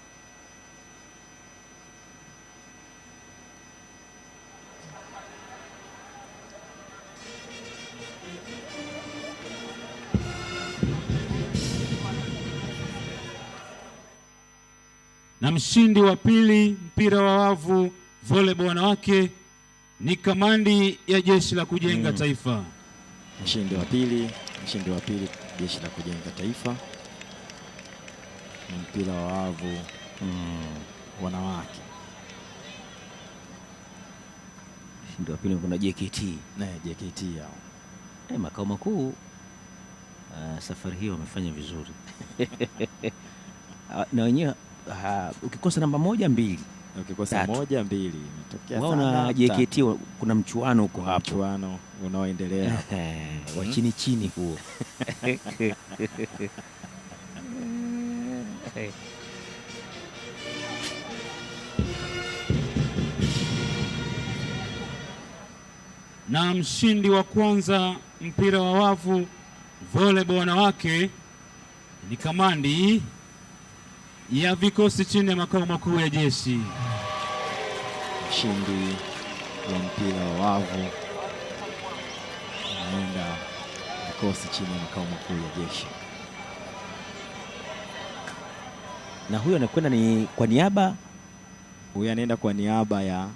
Na mshindi wa pili mpira wa wavu volleyball wanawake ni kamandi ya jeshi la kujenga taifa. Mshindi wa pili jeshi la kujenga taifa ni mpira wa wavu wanawake. Mshindi wa pili kuna JKT. JKT hao. Makao makuu safari hiyo wamefanya vizuri. Na wenyewe ukikosa namba 1 2. Ukikosa 1 2 imetokea sana. Waona JKT kuna mchuano huko hapo. Mchuano unaoendelea. Wa chini huo. Na mshindi wa kwanza mpira wa wavu volleyball wanawake ni kamandi ya vikosi chini ya makao makuu ya jeshi. Mshindi wa mpira wa wavu anaenda vikosi chini ya makao makuu ya jeshi. Na huyo anakwenda ni kwa niaba, huyo anaenda kwa niaba ya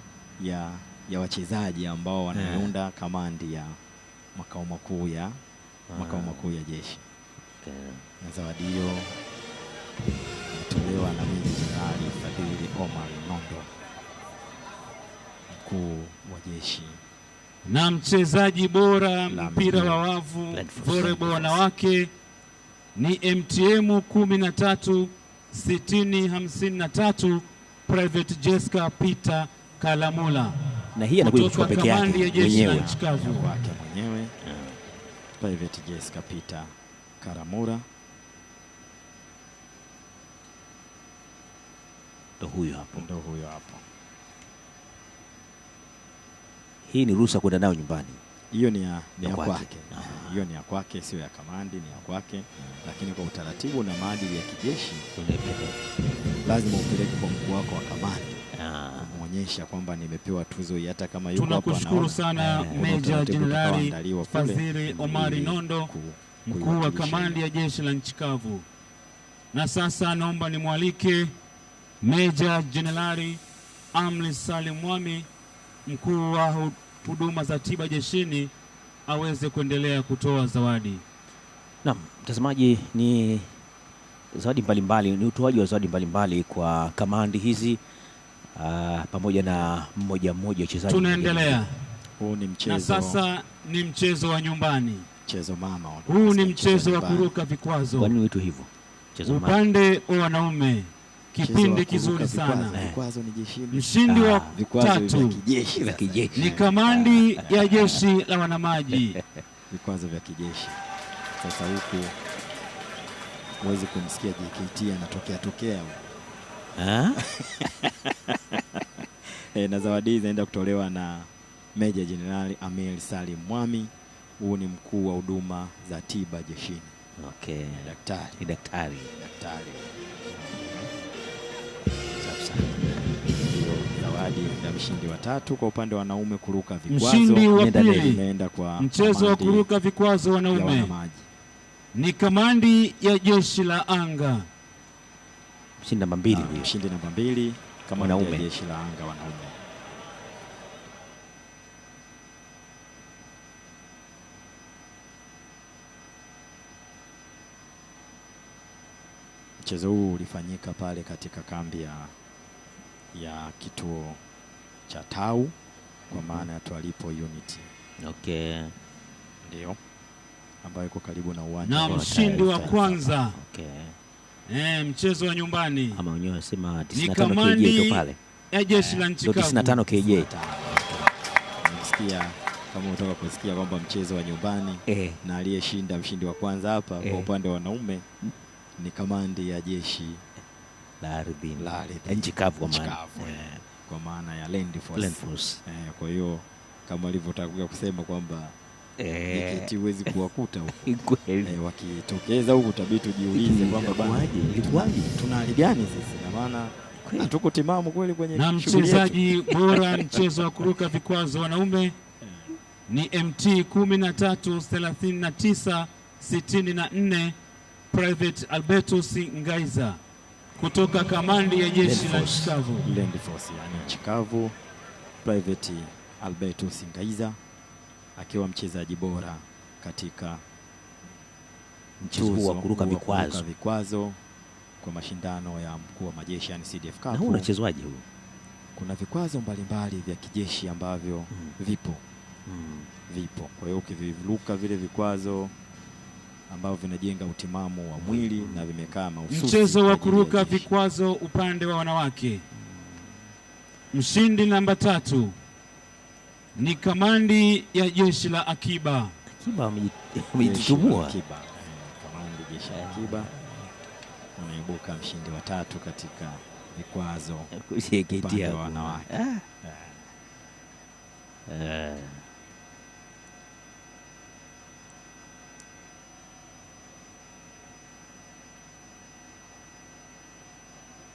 wachezaji ambao wanaunda kamandi ya makao makuu ya jeshi. Na zawadi hiyo imetolewa na Meja Jenerali Fadhili Omar Nondo, mkuu wa jeshi. Na mchezaji bora mpira wa wavu volleyball wanawake ni MTM 136053 Private Jessica Peter Kalamula. Na hii anakuja kuchukua peke yake mwenyewe. Private Jessica Peter Kalamula. Ndo huyo hapo. Hii ni ruhusa kwenda nayo nyumbani. Hiyo ni ya kwake. Hiyo ni ya kwake, sio ya kamandi, ni ya kwake. Lakini kwa utaratibu na maadili ya kijeshi lazima upeleke kwa mkuu wako wa kamandi. Muonyesha kwamba nimepewa tuzo hii, hata kama yuko hapa. Tunakushukuru sana Meja Jenerali Fadhili Omari Nondo, mkuu wa kamandi ya jeshi la nchi kavu. Na sasa naomba nimwalike Meja Jenerali Amri Salim Mwami, mkuu wa huduma za tiba jeshini, aweze kuendelea kutoa zawadi. Naam, mtazamaji, ni zawadi mbalimbali, ni utoaji wa zawadi mbalimbali kwa kamandi hizi pamoja na mmoja wachezaji. Tunaendelea. Huu ni mchezo. Na sasa ni mchezo wa nyumbani. Mchezo mama. Huu ni mchezo wa kuruka vikwazo. Kwa nini wetu hivyo? Mchezo mama. Upande wa wanaume. Kipindi kizuri sana. Vikwazo ni jeshini. Mshindi wa tatu vya kijeshi ni kamandi ya jeshi la wanamaji. Vikwazo vya kijeshi. Sasa huku huwezi kumsikia JKT anatokea. Na zawadi zinaenda kutolewa na Meja Jenerali Amir Salim Mwami. Huu ni mkuu wa huduma za tiba jeshini. Okay. Daktari. Zawadi ya mshindi wa tatu kwa upande wa wanaume kuruka vikwazo. Mshindi wa pili imeenda kwa mchezo wa kuruka vikwazo wanaume ni kamandi ya jeshi la anga. Mshindi namba 2 huyo. Mshindi namba 2 kamandi ya jeshi la anga wanaume. Mchezo huu ulifanyika pale katika kambi ya kituo cha Tau, kwa maana ya Twalipo Unity. Okay. Ndio. Ambayo iko karibu na uwanja. Na mshindi wa kwanza. Okay. Mchezo wa nyumbani. Ama wenyewe wasema 95 kg pale. Ya jeshi la nchi kavu. 95 kg. Nimesikia kama unataka kusikia kwamba mchezo wa nyumbani na aliyeshinda mshindi wa kwanza hapa kwa upande wa wanaume ni kamandi ya jeshi la ardhi nchi kavu kwa maana ya Land Force. Kwa hiyo kama alivyotangulia kusema kwamba JKT huwezi kuwakuta huko wakitokeza huko, tabidi tujiulize kwamba bwana ilikuwaje, tuna hali gani sisi, na maana hatuko timamu kweli kwenye na mchezaji bora mchezo wa kuruka vikwazo wanaume ni MT 133964 Private Albertus Ngaiza kutoka kamandi ya jeshi la nchi kavu Land Force, yani nchi kavu. Private Albertus Ngaiza akiwa mchezaji bora katika mchezo wa kuruka vikwazo kwa mashindano ya mkuu wa majeshi yani CDF Cup. Na huu unachezwaje huu? Kuna vikwazo mbalimbali vya kijeshi ambavyo vipo. Kwa hiyo ukiviruka vile vikwazo ambavyo vinajenga utimamu wa mwili na vimekaa mahususi. Mchezo wa kuruka vikwazo upande wa wanawake, mshindi namba 3 ni kamandi ya jeshi la Akiba. Wamejitumua. Kamandi jeshi la Akiba unaibuka mshindi wa 3 katika vikwazo upande wa wanawake.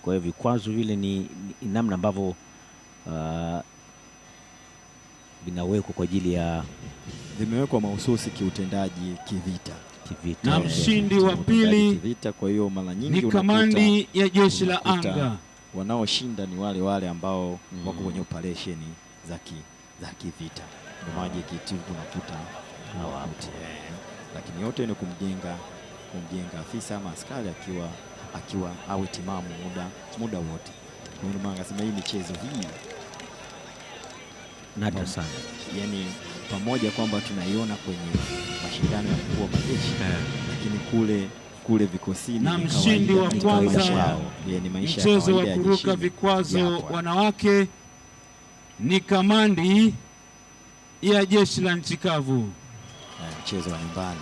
Kwa hiyo vikwazo vile ni namna ambavyo vinawekwa kwa ajili ya vimewekwa mahususi kiutendaji kivita. Na mshindi wa pili kivita, kwa hiyo mara nyingi ni kamandi ya jeshi la anga. Wanaoshinda ni wale ambao wako kwenye operation za kivita. Ndio maji kitivu unakuta hawauti. Lakini yote ni kumjenga afisa ama askari akiwa awe timamu muda wote. Kwa hiyo maana nasema hii michezo hii nadra sana. Yaani pamoja kwamba tunaiona kwenye mashindano ya mkuu wa majeshi, lakini kule vikosini na mshindi wa kwanza ni maisha mchezo wa kuruka vikwazo wanawake ni kamandi ya jeshi la nchi kavu. Mchezo wa nyumbani,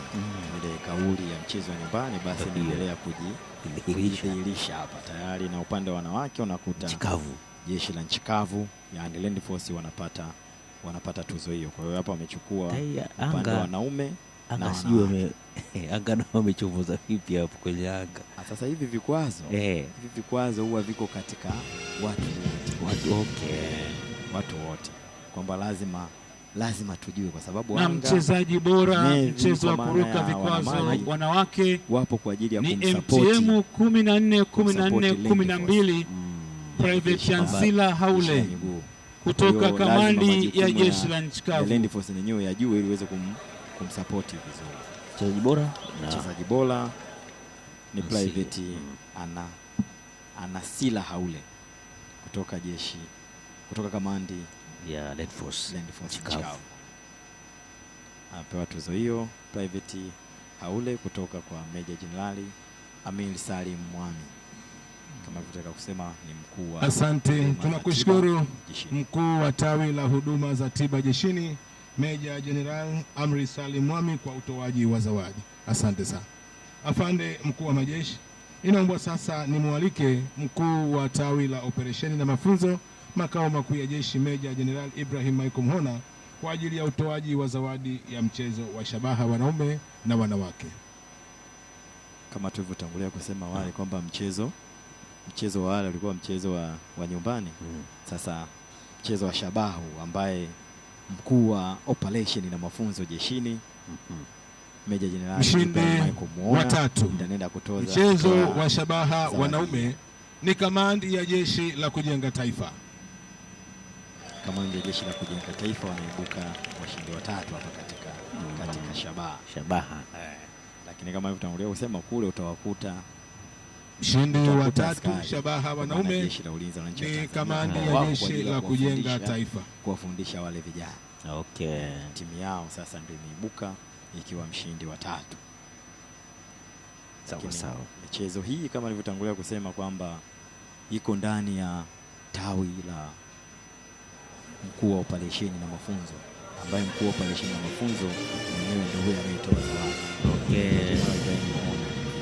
ile kauli ya mchezo wa nyumbani basi inaendelea kujidhihirisha hapa tayari, na upande wa wanawake unakuta jeshi la nchi kavu yani Land Force wanapata tuzo hiyo. Kwa hiyo hapa wamechukua upande wa wanaume na sijui anga nao wamechomoza vipi hapo kwenye anga. Sasa hivi vikwazo huwa viko katika watu wote kwamba lazima tujue, kwa sababu na mchezaji bora mchezo wa kuruka vikwazo wanawake wapo kwa ajili ya kumsupport MTM 14 Private Chancellor Haule kutoka kamandi ya jeshi la nchi kavu. Land Force yenyewe yajue ili iweze kumsupport vizuri. Mchezaji bora ni Private Anasila Haule kutoka kamandi ya Land Force Chikavu. Apewa tuzo hiyo Private Haule kutoka kwa Meja Jenerali Amir Salim Mwami. Kama vitaka kusema ni mkuu wa. Asante, tunakushukuru mkuu wa tawi la huduma za tiba jeshini Meja Jenerali Amir Salim Mwami kwa utoaji wa zawadi. Asante sana. Afande mkuu wa majeshi, inaomba sasa nimwalike mkuu wa tawi la operesheni na mafunzo makao makuu ya jeshi Meja Jenerali Ibrahim Michael Mhona kwa ajili ya utoaji wa zawadi ya mchezo wa shabaha wanaume na wanawake. Kama tulivyotangulia kusema wale kwamba mchezo wa wale ulikuwa mchezo wa nyumbani. Sasa mchezo wa shabaha ambaye mkuu wa operation na mafunzo jeshini Meja Jenerali mshindi wa 3 anaenda kutoza mchezo wa shabaha wanaume ni kamandi ya jeshi la kujenga taifa. Kamandi ya jeshi la kujenga taifa wanaibuka washindi wa 3 hapa katika shabaha. Lakini kama nilivyotangulia kusema kule utawakuta mshindi wa 3 shabaha wanaume ni kamandi ya jeshi la kujenga taifa, kuwafundisha wale vijana. Timu yao sasa ndio imeibuka ikiwa mshindi wa 3. Sawa. Michezo hii kama nilivyotangulia kusema kwamba iko ndani ya tawi la mkuu wa operesheni na mafunzo ambaye mkuu wa operesheni na mafunzo mwenyewe ndio huyo anayetoa zawadi. Okay.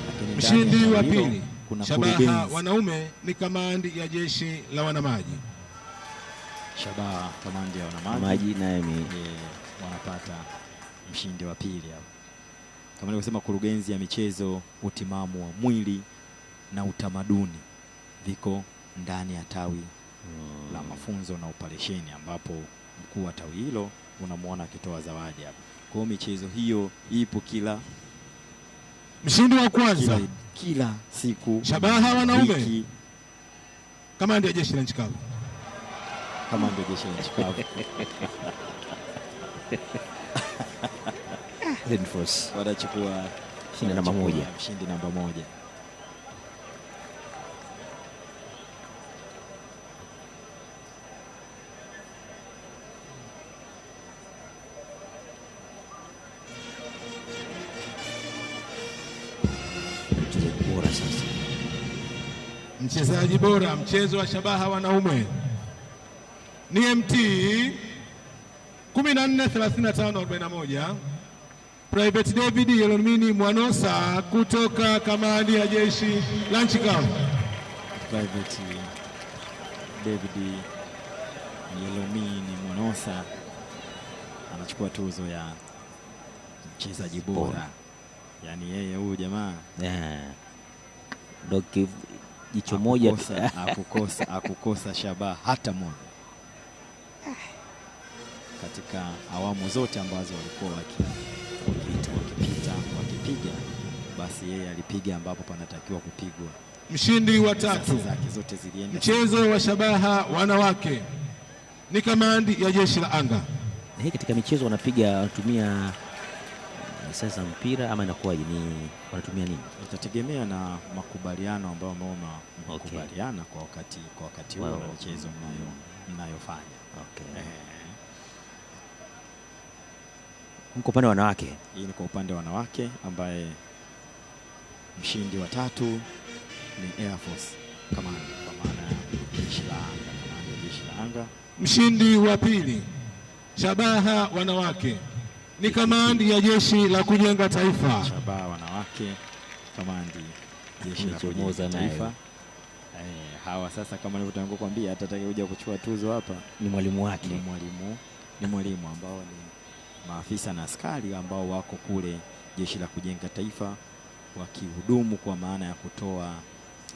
Lakini Mshindi wa pili kuna Shabaha wanaume ni kamandi ya jeshi la wanamaji. Shabaha kamandi ya wanamaji Maji naye wanapata mshindi wa pili hapo. Kama nilivyosema, kurugenzi ya michezo, utimamu wa mwili na utamaduni viko ndani ya tawi la mafunzo na operesheni, ambapo mkuu wa tawi hilo unamwona akitoa zawadi hapo. Kwa hiyo michezo hiyo ipo kila Mshindi wa kwanza kila siku. Shabaha wanaume kamandi ya jeshi la nchi kavu. Kamandi ya jeshi la nchi kavu. Wanachukua mshindi namba moja. Mshindi namba moja. Mchezaji bora mchezo wa Shabaha wanaume ni MT 143541 Private David Yelomini Mwanosa kutoka kamandi ya jeshi la nchi kavu. Private David Yelomini Mwanosa anachukua tuzo ya mchezaji bora. Yaani yeye huyu jamaa ndio jicho moja akukosa Shabaha hata moja katika awamu zote ambazo walikuwa wakipiga, basi yeye alipiga ambapo panatakiwa kupigwa. Mshindi wa tatu zake zote zilienda. Mchezo wa Shabaha wanawake ni kamandi ya jeshi la anga. Hii katika michezo wanatumia sasa mpira ama inakuwaje, ni wanatumia nini? Itategemea na makubaliano ambayo mkubaliana kwa wakati huo na michezo mnayofanya. Okay. Kwa upande wa wanawake, hii ni kwa upande wa wanawake, ambaye mshindi wa tatu ni Air Force Command, kwa maana ya jeshi la anga, kamandi ya jeshi la anga. Mshindi wa pili Shabaha wanawake ni kamandi ya jeshi la kujenga taifa. Shabaha wanawake kamandi jeshi la kujenga taifa. Hawa sasa, kama nilivyotangulia kuambia, hata atakayekuja kuchukua tuzo hapa ni mwalimu wake, ni mwalimu ambao ni maafisa na askari ambao wako kule jeshi la kujenga taifa wakihudumu kwa maana ya kutoa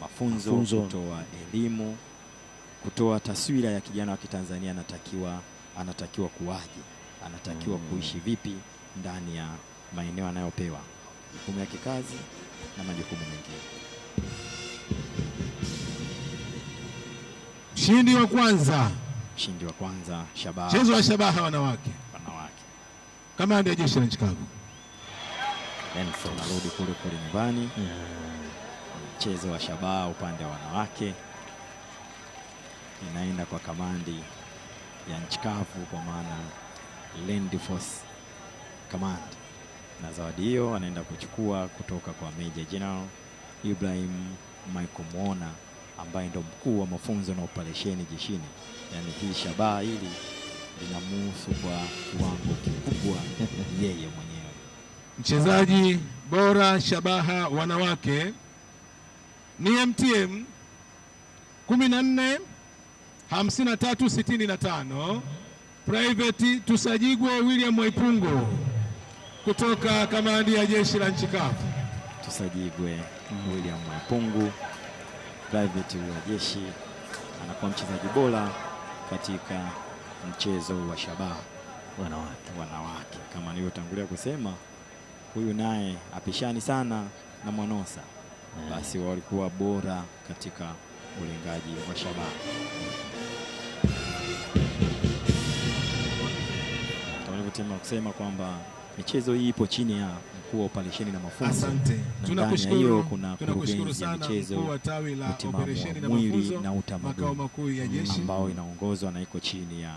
mafunzo, kutoa elimu, kutoa taswira ya kijana wa Kitanzania anatakiwa kuwaje, anatakiwa kuishi vipi ndani ya maeneo anayopewa, majukumu ya kikazi na majukumu mengine. Mshindi wa kwanza Shabaha. Mchezo wa Shabaha wanawake kamandi ya jeshi la nchi kavu. Tunarudi kule nyumbani. Mchezo wa Shabaha upande wa wanawake inaenda kwa kamandi ya nchi kavu, kwa maana Land Force Command, na zawadi hiyo anaenda kuchukua kutoka kwa Major General Ibrahim Michael Mwona, ambaye ndo mkuu wa mafunzo na operesheni jeshini. Yaani hii Shabaha hili linamhusu kwa kiwango kikubwa yeye mwenyewe. Mchezaji bora Shabaha wanawake ni MTM 145365 Private Tusajigwe William Mwaipungo kutoka kamandi ya jeshi la nchi kavu. Tusajigwe William Mwaipungo, private wa jeshi, anakuwa mchezaji bora katika mchezo wa Shabaha wanawake. Kama nilivyotangulia kusema, huyu naye apishani sana na Mwanosa. Basi walikuwa bora katika ulengaji wa Shabaha. Kama nilivyotema kusema kwamba michezo hii ipo chini ya mkuu wa operesheni na mafunzo. Asante. Tunakushukuru. Kuna kurugenzi ya michezo, utimamu wa mwili na utamaduni ambao inaongozwa na iko chini ya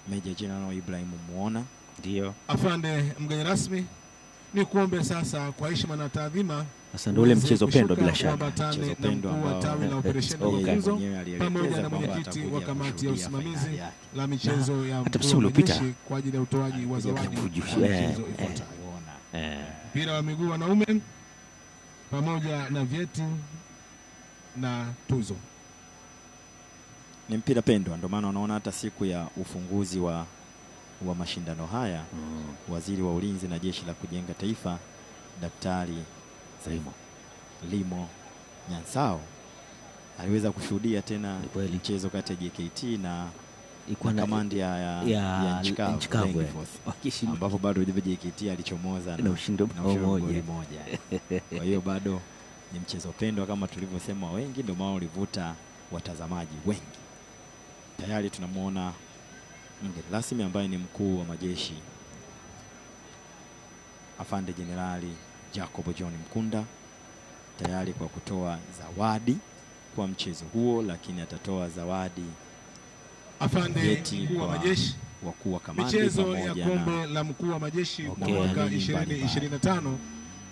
Major General Ibrahim Mwona. Ndio. Afande mgeni rasmi, Ni kuombe sasa kwa heshima na taadhima, Sasa ndio ule mchezo pendwa bila shaka. Uambatane na mkuu wa tawi la operesheni na mafunzo pamoja na mwenyekiti wa kamati ya usimamizi la michezo ya mkuu wa majeshi kwa ajili ya utoaji wa zawadi ya michezo ifuatayo: mpira wa miguu wanaume pamoja na vyeti na tuzo. Ni mpira pendwa, ndio maana unaona hata siku ya ufunguzi wa mashindano haya waziri wa ulinzi na jeshi la kujenga taifa Daktari Limo Nyansao aliweza kushuhudia tena mchezo kati ya JKT na kamandi ya Nchikavu ambapo bado JKT alichomoza na ushindi moja. Kwa hiyo bado ni mchezo pendwa kama tulivyosema wengi, ndio maana ulivuta watazamaji wengi. Tayari tunamuona mgeni rasmi ambaye ni mkuu wa majeshi Afande Jenerali Jacob John Mkunda, tayari kwa kutoa zawadi kwa mchezo huo, lakini atatoa zawadi Afande mkuu wa majeshi wakuu wa kamandi. Michezo ya kombe la mkuu wa majeshi mwaka 2025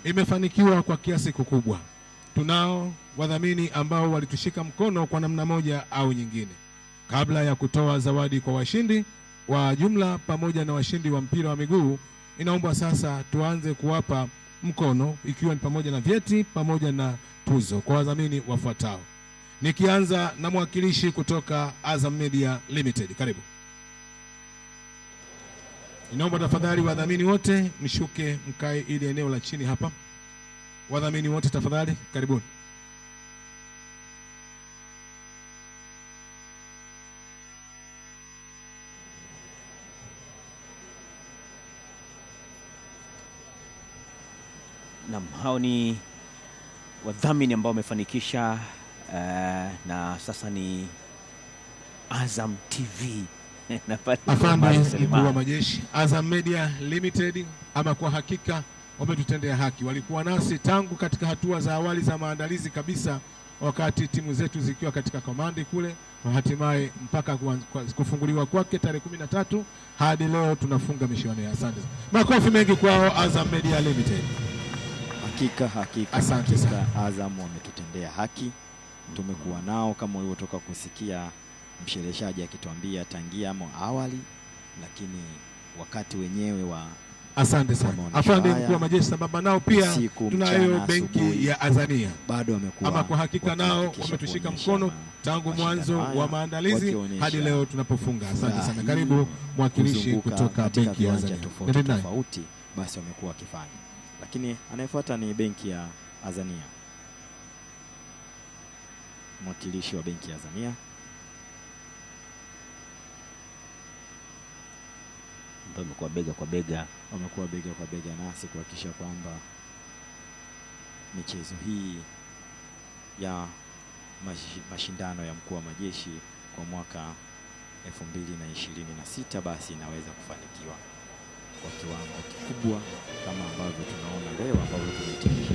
imefanikiwa kwa kiasi kikubwa. Tunao wadhamini ambao walitushika mkono kwa namna moja au nyingine. Kabla ya kutoa zawadi kwa washindi wa jumla pamoja na washindi wa mpira wa miguu, inaomba sasa tuanze kuwapa mkono, ikiwa ni pamoja na vyeti pamoja na tuzo kwa wadhamini wafuatao. Nikianza na mwakilishi kutoka Azam Media Limited. Karibu. Inaomba tafadhali wadhamini wote mshuke mkae ili eneo la chini hapa. Wadhamini wote tafadhali karibuni. Naam, hao ni wadhamini ambao wamefanikisha na sasa ni Azam TV Afande mkuu wa majeshi Azam Media Limited, ama kwa hakika wametutendea haki. Walikuwa nasi tangu katika hatua za awali za maandalizi kabisa, wakati timu zetu zikiwa katika komandi kule, na hatimaye mpaka kufunguliwa kwake tarehe 13 hadi leo tunafunga michuano. Asante. Makofi mengi kwao Azam Media Limited. Hakika asante sana. Azam wametutendea haki. Tumekuwa nao kama ulivyotoka kusikia mshereheshaji akituambia tangia awali, lakini wakati wenyewe wa asante sana. Afande mkuu wa majeshi sambamba nao pia tunayo benki ya Azania, bado wamekuwa ama kwa hakika nao wametushika mkono tangu mwanzo wa maandalizi hadi leo tunapofunga. Asante sana. Karibu mwakilishi kutoka benki ya Azania. Tofauti basi wamekuwa wakifanya, lakini anayefuata ni benki ya Azania. Mwakilishi wa benki ya Azania wamekuwa bega kwa bega nasi kuhakikisha kwamba michezo hii ya mashindano ya mkuu wa majeshi kwa mwaka 2026 basi inaweza kufanikiwa kwa kiwango kikubwa kama ambavyo tunaona leo ambavyo tumehitimisha.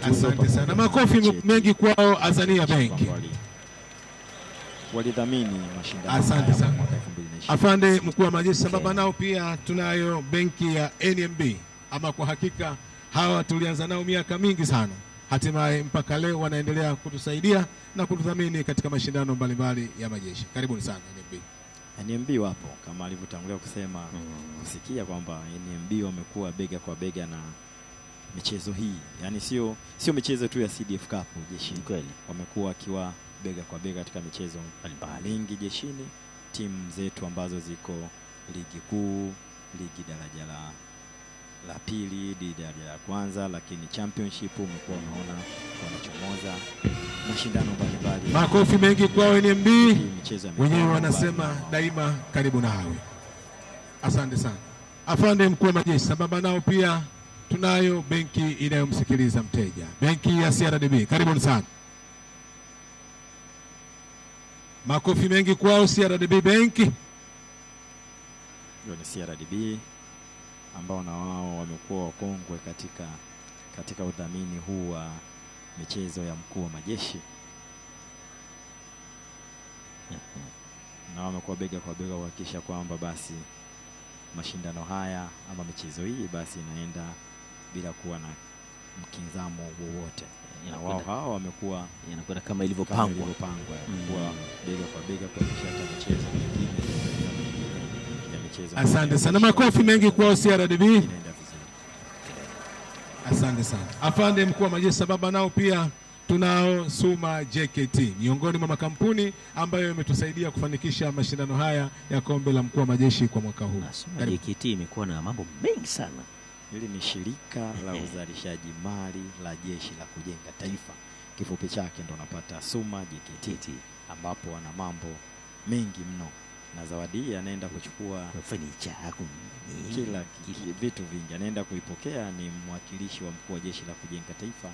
Asante sana. Makofi mengi kwao Azania Bank. Walidhamini mashindano. Asante sana. Afande mkuu wa majeshi sambamba nao pia tunayo benki ya NMB, ama kwa hakika hawa tulianza nao miaka mingi sana, hatimaye mpaka leo wanaendelea kutusaidia na kutudhamini katika mashindano mbalimbali ya majeshi. Karibuni sana NMB. NMB wapo kama alivyotangulia kusema kusikia kwamba NMB wamekuwa bega kwa bega na michezo hii, yani sio michezo tu ya CDF Cup jeshini, kweli wamekuwa akiwa bega kwa bega katika michezo mbalimbali jeshini. Timu zetu ambazo ziko ligi kuu, ligi daraja la pili, daraja la kwanza, lakini championship umekuwa unaona wanachomoza mashindano mbalimbali. Makofi mengi kwao NMB, wenyewe wanasema daima karibu nawe. Asante sana. Afande mkuu wa majeshi sambamba nao pia tunayo benki inayomsikiliza mteja, benki ya CRDB. Karibuni sana. Makofi mengi kwao CRDB benki. Ndio, ni CRDB ambao na wao wamekuwa wakongwe katika udhamini huu wa michezo ya mkuu wa majeshi, na wamekuwa bega kwa bega kuhakikisha kwamba basi mashindano haya ama michezo hii basi inaenda bila kuwa na mkinzamo wowote, na wao hao wamekuwa inakwenda kama ilivyopangwa kuwa bega kwa bega kuhakikisha hata michezo mingine ya michezo. Asante sana, makofi mengi kwa CRDB. Asante sana afande mkuu wa majeshi. Sambamba nao pia tunao Suma JKT, miongoni mwa makampuni ambayo imetusaidia kufanikisha mashindano haya ya kombe la mkuu wa majeshi kwa mwaka huu. Suma JKT imekuwa na mambo mengi sana. Hili ni shirika la uzalishaji mali la Jeshi la Kujenga Taifa, kifupi chake ndo unapata Suma JKT, ambapo wana mambo mengi mno, na zawadi hii anaenda kuchukua furniture kila vitu vingi. Anaenda kuipokea ni mwakilishi wa mkuu wa Jeshi la Kujenga Taifa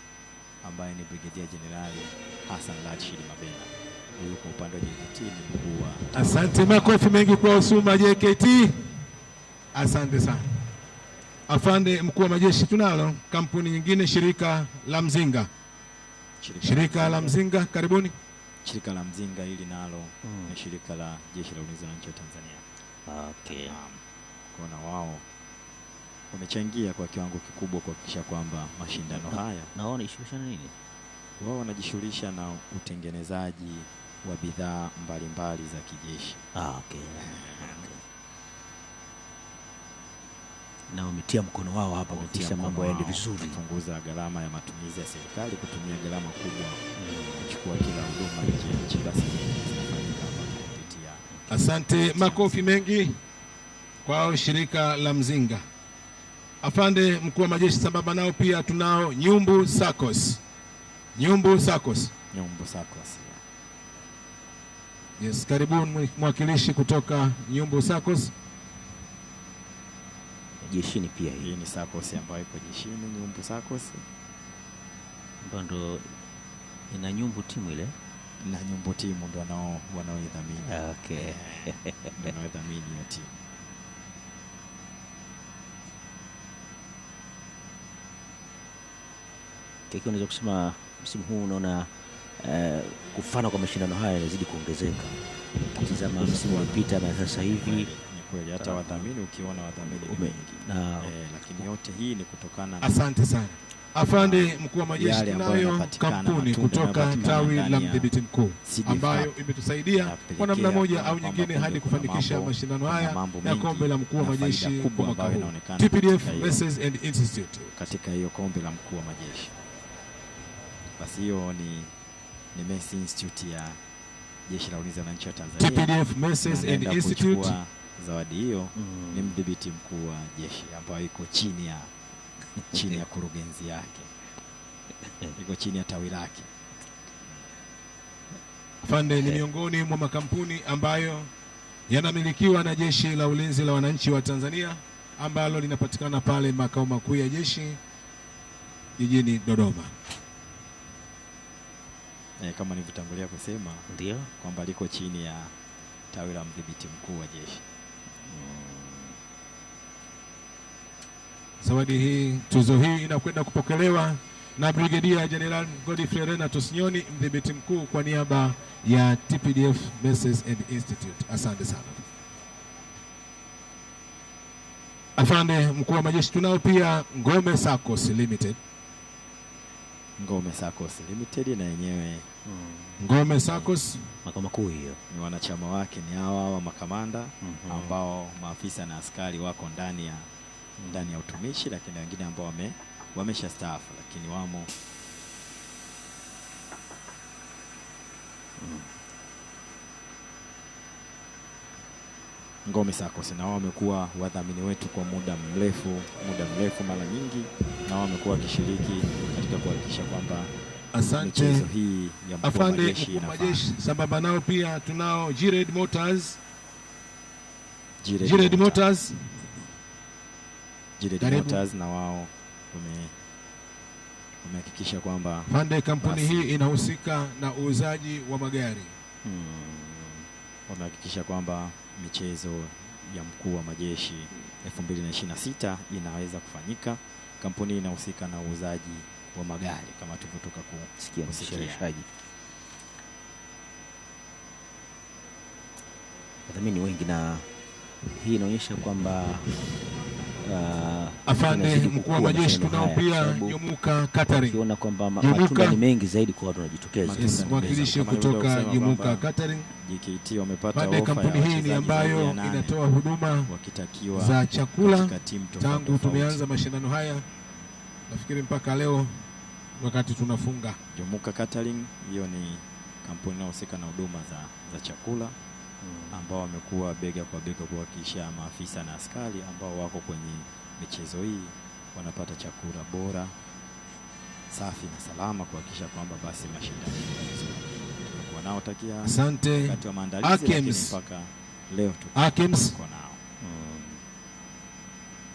ambaye ni Brigadier Generali Hassan Rashid Mabena. Huyu kwa upande wa JKT ni mkuu wa. Asante, makofi mengi kwa Suma JKT. Asante sana afande mkuu wa majeshi. Tunalo kampuni nyingine, shirika la Mzinga. Shirika la Mzinga, karibuni. Shirika la Mzinga hili nalo ni shirika la Jeshi la Ulinzi la Wananchi wa Tanzania. Okay. Kuna wao wamechangia kwa kiwango kikubwa kuhakikisha kwamba mashindano haya. Na wao wanajishughulisha na nini? Wao wanajishughulisha na utengenezaji wa bidhaa mbalimbali za kijeshi. Okay. Na wametia mkono wao hapa kuhakikisha mambo yaende vizuri, kupunguza gharama ya matumizi ya serikali, kutumia gharama kubwa kuchukua kila huduma nje ya nchi, basi zinafanyika kupitia. Asante, makofi mengi kwa shirika la Mzinga. Afande mkuu wa majeshi. Sambamba nao pia tunao Nyumbu SACCOS. Nyumbu SACCOS. Yes, karibuni mwakilishi kutoka Nyumbu SACCOS. Jeshini pia hii ni SACCOS ambayo iko jeshini. Nyumbu SACCOS ndo ina Nyumbu timu ile, na Nyumbu timu ndo wanaoidhamini. Okay. Wanaoidhamini hiyo timu. Kiki, unaweza kusema msimu huu unaona kufana kwa mashindano haya yanazidi kuongezeka. Tazama msimu uliopita na sasa hivi ni kweli, hata wadhamini ukiona wadhamini wengi, lakini yote hii ni kutokana na. Asante sana afande mkuu wa majeshi. Tunayo kampuni kutoka tawi la mdhibiti mkuu ambayo imetusaidia kwa namna moja au nyingine hadi kufanikisha mashindano haya ya kombe la mkuu wa majeshi kwa mwaka huu, TPDF Messes and Institute. Katika hiyo kombe la mkuu wa majeshi, basi hiyo ni Messi Institute ya Jeshi la Ulinzi la Wananchi wa Tanzania. TPDF Messes and Institute. Zawadi hiyo ni mdhibiti mkuu wa jeshi ambayo iko chini ya kurugenzi yake, iko chini ya tawi lake. Afande ni miongoni mwa makampuni ambayo yanamilikiwa na Jeshi la Ulinzi la Wananchi wa Tanzania ambalo linapatikana pale makao makuu ya jeshi jijini Dodoma. Kama nilivyotangulia kusema, ndio kwamba liko chini ya tawi la mdhibiti mkuu wa jeshi. Zawadi hii, tuzo hii inakwenda kupokelewa na Brigadier General Godfrey Renatus Nyoni, mdhibiti mkuu kwa niaba ya TPDF Messes and Institute. Asante sana afande mkuu wa majeshi. Tunao pia Ngome SACCOS Limited. Ngome SACCOS Limited na yenyewe Ngome SACCOS makao makuu hiyo, ni wanachama wake ni hawa makamanda ambao maafisa na askari wako ndani ya utumishi, lakini wengine ambao wamesha staafu lakini wamo. Ngome SACCOS na wao wamekuwa wadhamini wetu kwa muda mrefu mara nyingi, na wao wamekuwa wakishiriki katika kuhakikisha kwamba michezo hii ya mkuu wa majeshi. Sambamba nao pia tunao Gired Motors. Na wao wamehakikisha kwamba pande kampuni hii inahusika na uuzaji wa magari. Wamehakikisha kwamba michezo ya mkuu wa majeshi 2026 inaweza kufanyika. Kampuni inahusika na uuzaji wa magari kama tulivyotoka kusikia. Wadhamini wengi na hii inaonyesha kwamba Afande mkuu wa majeshi tunao pia Jumuka Catering. Ukiona kwamba matunda ni mengi zaidi kwa watu wanajitokeza. Mwakilishi kutoka Jumuka Catering. JKT wamepata ofa. Kampuni hii ni ambayo inatoa huduma za chakula tangu tumeanza mashindano haya, nafikiri mpaka leo wakati tunafunga. Jumuka Catering hiyo ni kampuni inayohusika na huduma za chakula ambao wamekuwa bega kwa bega kuhakikisha maafisa na askari ambao wako kwenye michezo hii wanapata chakula bora, safi na salama, kuhakikisha kwamba basi mashindano tumekuwa nao takia asante wakati wa maandalizi, lakini mpaka leo tuko nao.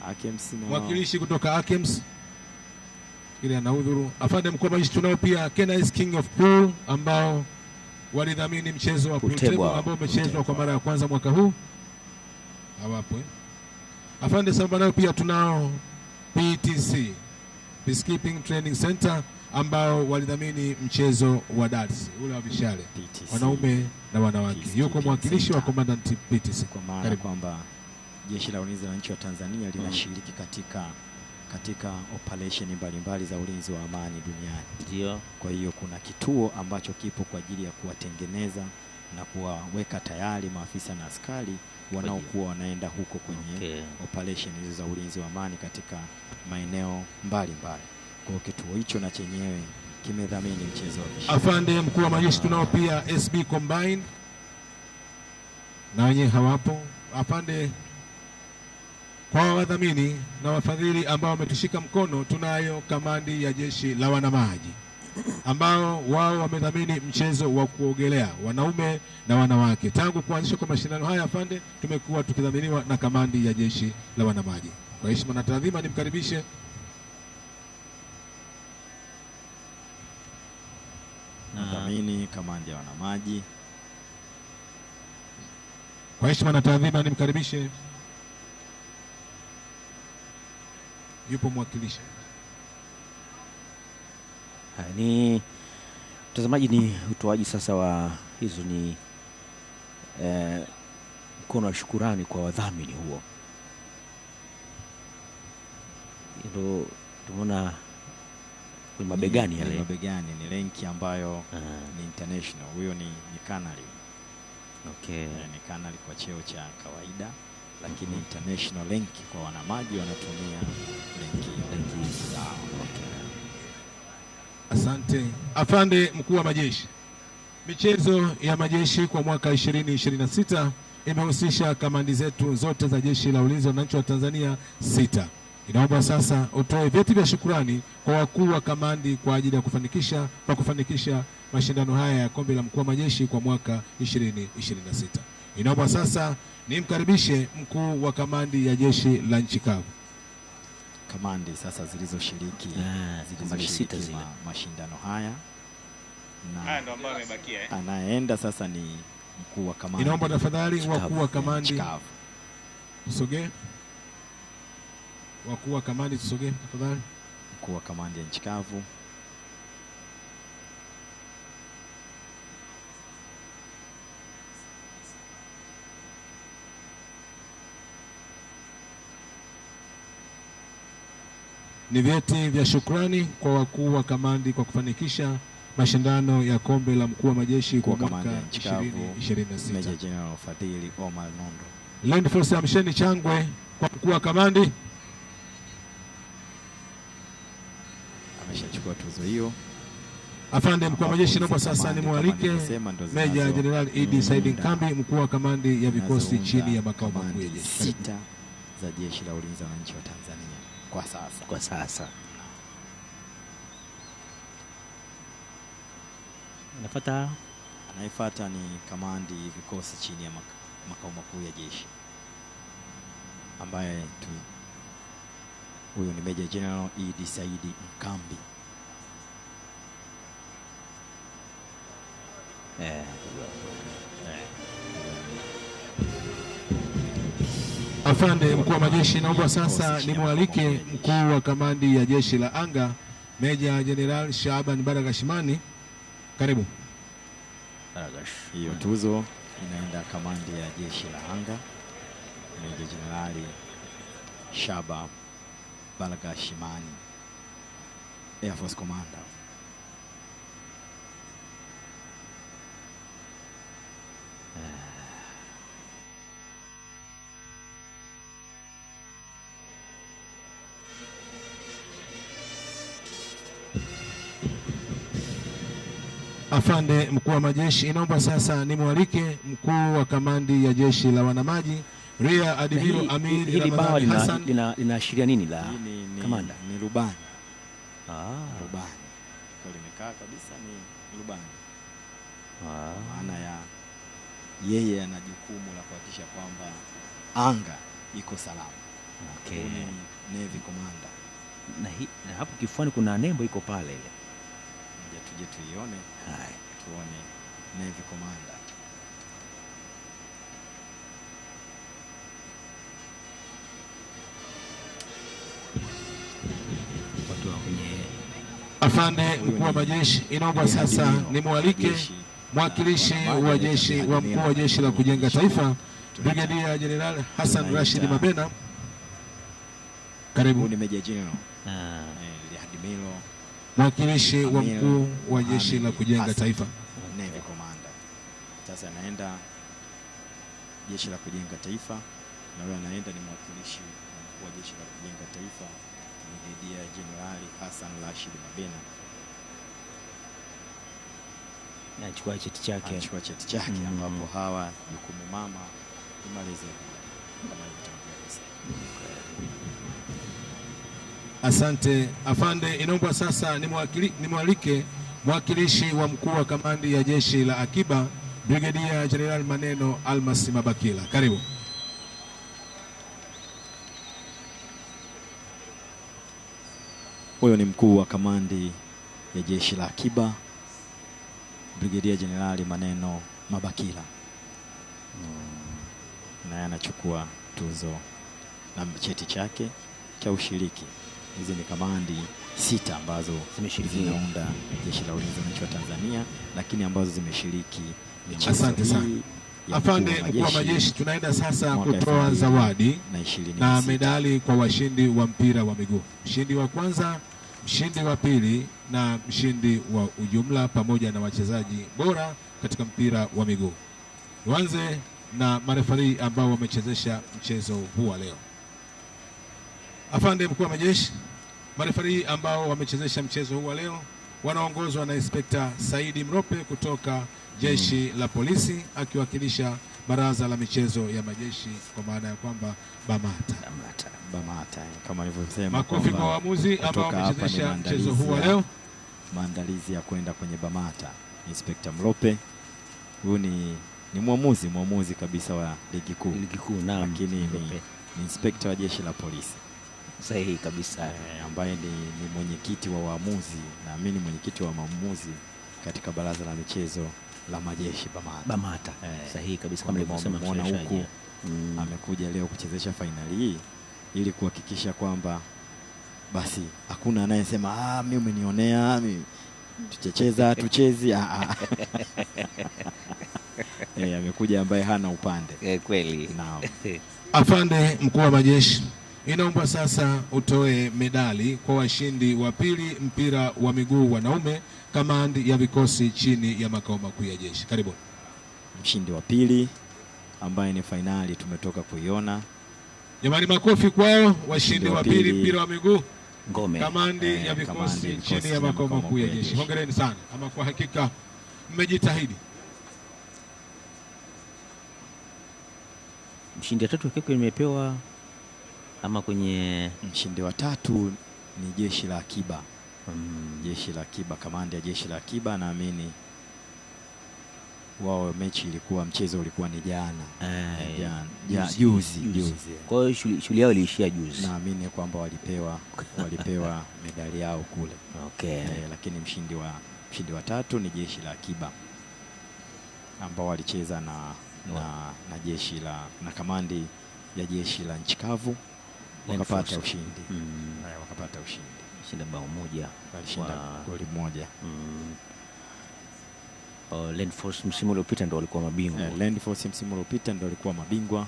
Akems na mwakilishi kutoka Akems ile anaudhuru. Afande mkuu wa majeshi tunao pia Kenais King of Pool ambao walidhamini mchezo wa pool table ambao umechezwa kwa mara ya kwanza mwaka huu. Hawapo. Afande sambamba nao pia tunao PTC, Peacekeeping Training Center, ambao walidhamini mchezo wa darts ule wa vishale wanaume na wanawake. Yuko mwakilishi wa commandant PTC, kwa maana kwamba Jeshi la Ulinzi la Nchi wa Tanzania linashiriki katika operation mbalimbali za ulinzi wa amani duniani. Ndio. Kwa hiyo kuna kituo ambacho kipo kwa ajili ya kuwatengeneza na kuwaweka tayari maafisa na askari wanaokuwa wanaenda huko kwenye operation hizo za ulinzi wa amani katika maeneo mbalimbali. Kwa hiyo kituo hicho na chenyewe kimedhamini mchezo wa vishale. Afande mkuu wa majeshi tunao pia SB Combine na wenyewe hawapo. Afande kwa wadhamini na wafadhili ambao wametushika mkono, tunayo kamandi ya jeshi la wanamaji ambao wao wamedhamini mchezo wa kuogelea wanaume na wanawake. Tangu kuanzishwa kwa mashindano haya Afande, tumekuwa tukidhaminiwa na kamandi ya jeshi la wanamaji. Kwa heshima na taadhima nimkaribishe mdhamini kamandi ya wanamaji. Kwa heshima na taadhima nimkaribishe, yupo mwakilishi. Ni mtazamaji, ni utoaji sasa wa hizo ni mkono wa shukurani kwa wadhamini huo. Ndio tumeona kwenye mabegani yale. Mabegani ni renki ambayo ni international. Huyo ni kanali. Okay. Ni kanali kwa cheo cha kawaida, lakini international renki kwa wanamaji wanatumia renki zao. Okay. Asante. Afande mkuu wa majeshi, michezo ya majeshi kwa mwaka 2026 imehusisha kamandi zetu zote za Jeshi la Ulinzi wa Wananchi wa Tanzania 6. Inaomba sasa utoe vyeti vya shukrani kwa wakuu wa kamandi kwa ajili ya kufanikisha mashindano haya ya kombe la mkuu wa majeshi kwa mwaka 2026. Inaomba sasa nimkaribishe mkuu wa kamandi ya jeshi la nchi kavu. Kamandi sasa zilizoshiriki mashindano haya na ndo ambayo amebakia anaenda sasa ni mkuu wa kamandi. Inaomba tafadhali wakuu wa kamandi tusogee. Wakuu wa kamandi tusogee tafadhali. Mkuu wa kamandi ya nchi kavu. Ni vyeti vya shukrani kwa wakuu wa kamandi kwa kufanikisha mashindano ya kombe la mkuu wa majeshi kwa mwaka 2026. Meja General Fadhili Omar Nondo. Land Force amsheni changwe kwa mkuu wa kamandi. Ameshachukua tuzo hiyo. Afande mkuu wa majeshi, naomba sasa nimwalike Meja General Idi Said Nkambi, mkuu wa kamandi ya vikosi chini ya makao makuu ya jeshi 6 za Jeshi la Ulinzi wa Wananchi wa Tanzania kwa sasa. Anayefuata ni kamandi vikosi chini ya makao makuu ya jeshi, ambaye huyo ni Meja General Idi Said Nkambi. Afande mkuu wa majeshi, naomba sasa nimwalike mkuu wa kamandi ya jeshi la anga Meja General Shaban Baragashimani. Karibu. Hiyo tuzo inaenda kamandi ya jeshi la anga. Meja Jenerali Shaba Balagashimani, Air Force Commander. Afande mkuu wa majeshi, inaomba sasa nimwalike mkuu wa kamandi ya jeshi la wanamaji Rear Admiral Amir hili bawa Ramadhani Hassan. linaashiria nini la kamanda? Ni rubani. Rubani. Kwa limekaa kabisa ni rubani. Maana ya yeye ana jukumu la kuhakikisha kwamba anga iko salama. Okay. Ni Navy Commander. Na hapo kifuani kuna nembo iko pale ile. Tuje tuione. Hai. Tuone Navy Commander. Afande mkuu wa majeshi, inaomba sasa nimwalike mwakilishi wa jeshi wa mkuu wa jeshi la kujenga taifa Brigadia Jenerali Hassan Rashid Mabena. Karibu. Ni Meja General Admiral mwakilishi wa mkuu wa jeshi la kujenga taifa Navy Commander. Sasa anaenda jeshi la kujenga taifa, na yeye anaenda ni mwakilishi mkuu wa jeshi la kujenga taifa Brigadia Jenerali Hassan Rashid Mabena. Nachukua cheti chake. Anachukua cheti chake ambapo hawa jukumu mama ni malezi kama ilivyotangulia. Asante afande, inaomba sasa nimwalike mwakilishi wa mkuu wa kamandi ya jeshi la akiba Brigadia Jenerali Maneno Almasi Mabakila. Karibu. Huyo ni mkuu wa kamandi ya jeshi la akiba Brigadia Jenerali Maneno Mabakila. Naye anachukua tuzo na cheti chake cha ushiriki. Hizi ni kamandi 6 ambazo zinaunda jeshi la ulinzi wa wananchi wa Tanzania, lakini ambazo zimeshiriki. Asante sana afande mkuu wa majeshi. Tunaenda sasa kutoa zawadi na medali kwa washindi wa mpira wa miguu. Mshindi wa kwanza, mshindi wa pili na mshindi wa ujumla pamoja na wachezaji bora katika mpira wa miguu. Tuanze na marefari ambao wamechezesha mchezo huu leo. Afande mkuu wa majeshi, marefari ambao wamechezesha mchezo huu leo wanaongozwa na Inspekta Saidi Mrope kutoka jeshi la polisi akiwakilisha baraza la michezo ya majeshi kwa maana ya kwamba BAMATA kama nilivyosema. Makofi kwa waamuzi ambao wamechezesha mchezo huu leo. Maandalizi ya kwenda kwenye BAMATA. Inspekta Mrope huyu ni mwamuzi kabisa wa ligi kuu. Lakini ni inspekta wa jeshi la polisi. Sahihi kabisa. Ambaye ni mwenyekiti wa waamuzi, naamini mwenyekiti wa maamuzi katika baraza la michezo la majeshi BAMATA. Sahihi kabisa kama nilivyosema. Muona huku amekuja leo kuchezesha fainali hii ili kuhakikisha kwamba basi hakuna anayesema mimi umenionea, mimi tuchezi. Amekuja ambaye hana upande. Kweli. Naam. Afande mkuu wa majeshi, inaomba sasa utoe medali kwa washindi wa pili mpira wa miguu wanaume kamandi ya vikosi chini ya makao makuu ya jeshi. Karibu. Mshindi wa pili ambaye ni fainali tumetoka kuiona. Jamani, makofi kwao. Washindi wa pili mpira wa miguu ngome kamandi ya vikosi chini ya makao makuu ya jeshi. Hongereni sana, ama kwa hakika mmejitahidi. Mshindi wa tatu kiko imepewa ama kwenye mshindi wa tatu ni jeshi la akiba. Jeshi la akiba, kamanda ya jeshi la akiba, naamini wao mchezo ulikuwa ni jana. Juzi. Kwa hiyo shughuli yao iliishia juzi. Naamini kwamba walipewa medali yao kule. Okay. Lakini mshindi wa tatu ni jeshi la akiba ambao walicheza na jeshi na kamandi ya jeshi la nchi kavu wakapata ushindi. Wakapata ushindi. Shinda bao moja. Walishinda goli moja. Land Force msimu uliopita ndio walikuwa mabingwa. Land Force msimu uliopita ndio walikuwa mabingwa.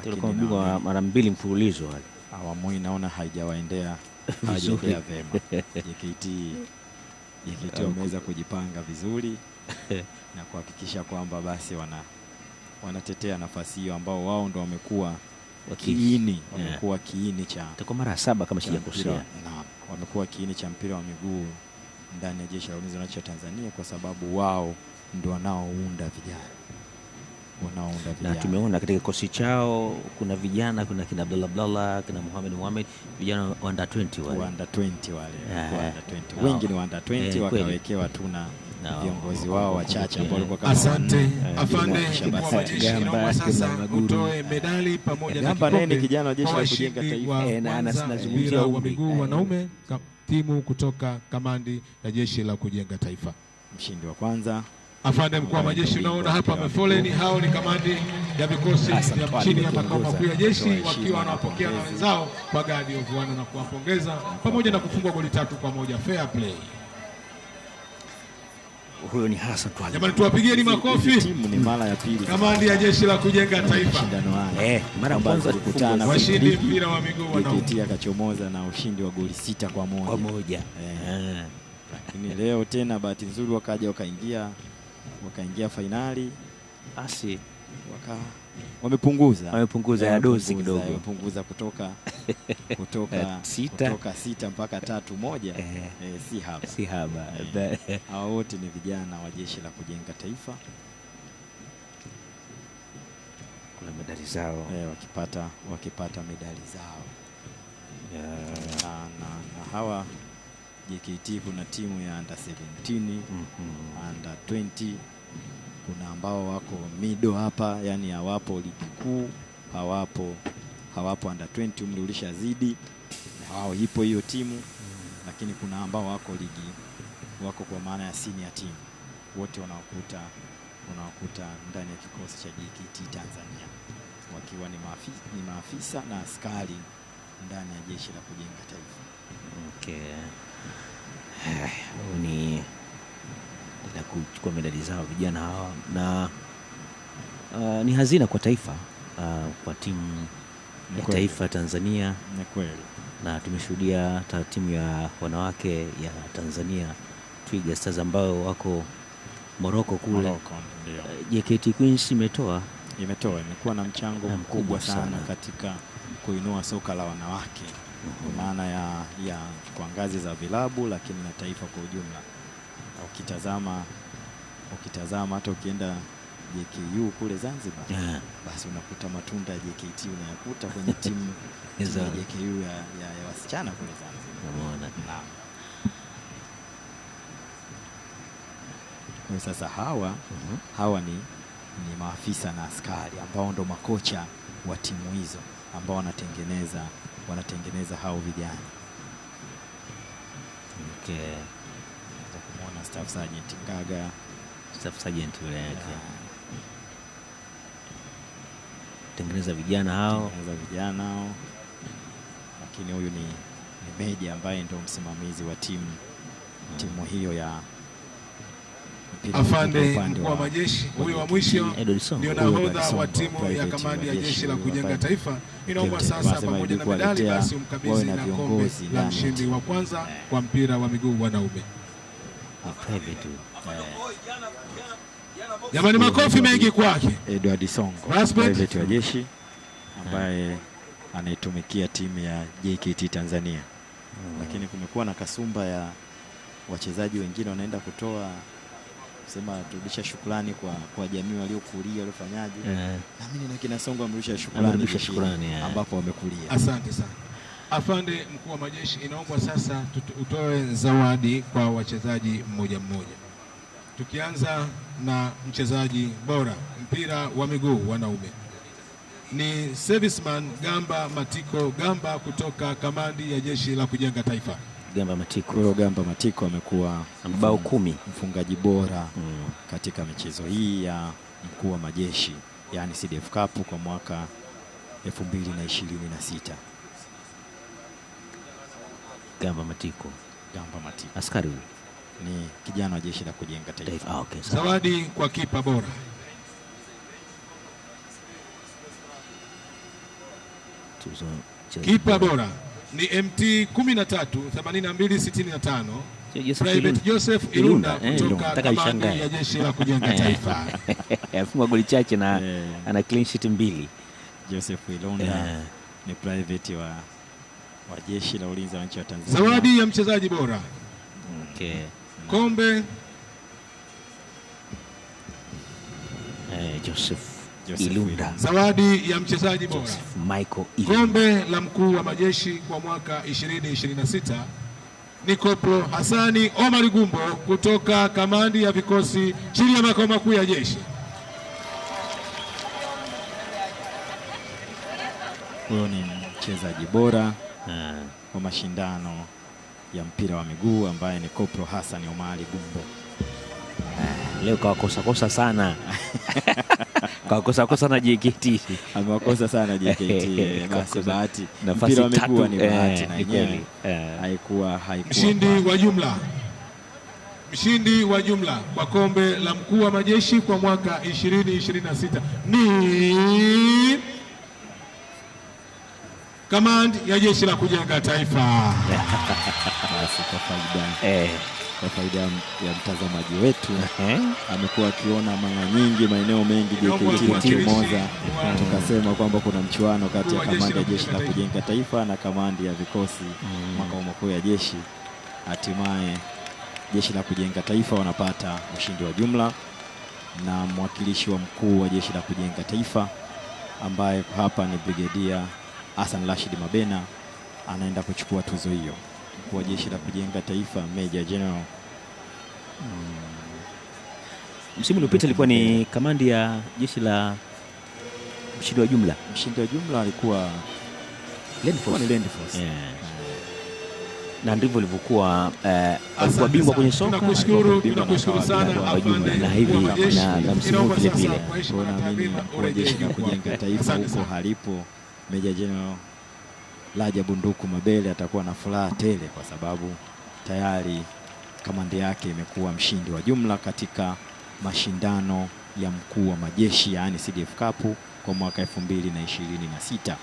Tulikuwa mabingwa mara 2 mfululizo wale. Awamu hii naona haijawaendea vema. JKT wameweza kujipanga vizuri na kuhakikisha kwamba basi wanatetea nafasi hiyo, ambao wao ndo wamekuwa kiini cha kwa mara 7 kama sijakosea. Naam, wamekuwa kiini cha mpira wa miguu ndani ya Jeshi la Ulinzi la Wananchi wa Tanzania, kwa sababu wao ndo wanaounda vijana. Na tumeona katika kikosi chao kuna vijana, kuna kina Abdallah, kina Mohamed, vijana under 20 wale. Under 20 wale. Wengi ni under 20 wakawekewa tu na viongozi wao wachache ambao walikuwa kama. Asante afande kwa majeshi, naomba sasa utoe medali pamoja na kikombe. Ni kijana wa Jeshi la Kujenga Taifa na anazungumzia wa miguu wanaume, timu kutoka kamandi ya Jeshi la Kujenga Taifa. Mshindi wa kwanza afande mkuu wa majeshi, unaona hapa amefoleni. Hao ni kamandi ya vikosi ya chini ya makao makuu ya jeshi, wakiwa wanapokea na wenzao kwa Guard of Honor na kuwapongeza pamoja na kufungwa goli 3-1. Fair play. Huyo ni Hassan Twali. Jamani, tuwapigieni makofi. Timu ni mara ya pili kamandi ya Jeshi la Kujenga Taifa. Mara ya kwanza kukutana washindi mpira wa miguu wanaume. JKT akachomoza na ushindi wa goli 6-1. Lakini leo tena bahati nzuri wakaja wakaingia fainali, basi wamepunguza ya dozi kidogo, wamepunguza kutoka 6 mpaka 3-1. Si haba. Hao wote ni vijana wa Jeshi la Kujenga Taifa, kuna medali zao wakipata medali zao. Na hawa JKT kuna timu ya under 17, under 20, kuna ambao wako mido hapa, yani hawapo ligi kuu, hawapo under 20, umri ulishazidi hao, ipo hiyo timu. Lakini kuna ambao wako kwa maana ya senior team, wote unawakuta ndani ya kikosi cha JKT Tanzania wakiwa ni maafisa na askari ndani ya Jeshi la Kujenga Taifa. Ni la kuchukua medali zao vijana hawa, na ni hazina kwa taifa, kwa timu ya taifa Tanzania. Ni kweli. Na tumeshuhudia timu ya wanawake ya Tanzania Twiga Stars ambao wako Morocco kule. JKT Queens imekuwa na mchango mkubwa sana katika kuinua soka la wanawake, kwa maana ya kwa ngazi za vilabu, lakini na taifa kwa ujumla. Ukitazama hata ukienda JKU kule Zanzibar, basi unakuta matunda ya JKT unayakuta kwenye timu ya JKU ya wasichana kule Zanzibar. Kwa sasa hawa ni maafisa na askari ambao ndo makocha wa timu hizo ambao wanatengeneza hao vijana. Kumuona Staff Sergeant Ngaga, Staff Sergeant yule tengeneza vijana hao. Lakini huyu ni Meja ambaye ndio msimamizi wa timu hiyo ya afande mkuu wa majeshi. Huyo wa mwisho ndio nahodha wa timu ya kamandi ya Jeshi la Kujenga Taifa. Inaomba sasa pamoja na medali basi umkabidhi na kombe la mshindi wa kwanza kwa mpira wa miguu wanaume. Jamani, makofi mengi kwake. Edward Songo, private wa jeshi ambaye anaitumikia timu ya JKT Tanzania. Lakini kumekuwa na kasumba ya wachezaji wengine wanaenda kusema turudisha shukrani kwa jamii waliokulia waliofanyaje. Na mimi na kina Songo amrudisha shukrani ambapo wamekulia. Asante sana. Afande mkuu wa majeshi, inaomba sasa utoe zawadi kwa wachezaji mmoja mmoja, tukianza na mchezaji bora mpira wa miguu wanaume ni serviceman Gamba Matiko Gamba kutoka kamandi ya Jeshi la Kujenga Taifa. Gamba Matiko amekuwa mabao 10, mfungaji bora katika michezo hii ya mkuu wa majeshi, yani CDF Cup kwa mwaka 2026. Gamba Matiko askari huyu ni kijana wa Jeshi la Kujenga Taifa. Zawadi kwa kipa bora Kipa bora ni MT 138265 Private Joseph Ilunda kutoka kamandi ya Jeshi la Kujenga Taifa. Afunga goli chache na ana clean sheet 2. Joseph Ilunda ni private wa Jeshi la Ulinzi wa Nchi ya Tanzania. Zawadi ya mchezaji bora. Okay. Kombe Joseph Ilunda. Zawadi ya mchezaji bora. Michael Ilunda. Kombe la mkuu wa majeshi kwa mwaka 2026 ni Koplo Hassani Omar Gumbo kutoka kamandi ya vikosi chini ya makao makuu ya jeshi. Huyo ni mchezaji bora wa mashindano ya mpira wa miguu ambaye ni Koplo Hassani Omar Gumbo. Leo kawakosa sana. Kawakosa na JKT. Amewakosa sana JKT. Basi bahati. Mpira wa miguu ni bahati na yenyewe. Haikuwa. Mshindi wa jumla kwa kombe la mkuu wa majeshi kwa mwaka 2026 ni kamandi ya Jeshi la Kujenga Taifa. Basi kwa faida ya mtazamaji wetu amekuwa akiona mara nyingi maeneo mengi JKT wakiumoza, tukasema kwamba kuna mchuano kati ya kamandi ya Jeshi la Kujenga Taifa na kamandi ya vikosi makao makuu ya jeshi. Hatimaye Jeshi la Kujenga Taifa wanapata ushindi wa jumla na mwakilishi wa mkuu wa Jeshi la Kujenga Taifa ambaye hapa ni Brigedia Hassan Rashid Mabena anaenda kuchukua tuzo hiyo. Mkuu wa Jeshi la Kujenga Taifa Major General. Msimu uliopita ilikuwa ni kamandi ya jeshi la mshindi wa jumla. Mshindi wa jumla alikuwa Land Force. Na ndivyo ilivyokuwa alikuwa bingwa kwenye soka. Tunakushukuru sana afande. Na hivi na msimu vile vile. Naamini mkuu wa Jeshi la Kujenga Taifa huko halipo Major General Rajabu Nduku Mabele atakuwa na furaha tele kwa sababu tayari kamandi yake imekuwa mshindi wa jumla katika mashindano ya mkuu wa majeshi yaani CDF Cup kwa mwaka 2026.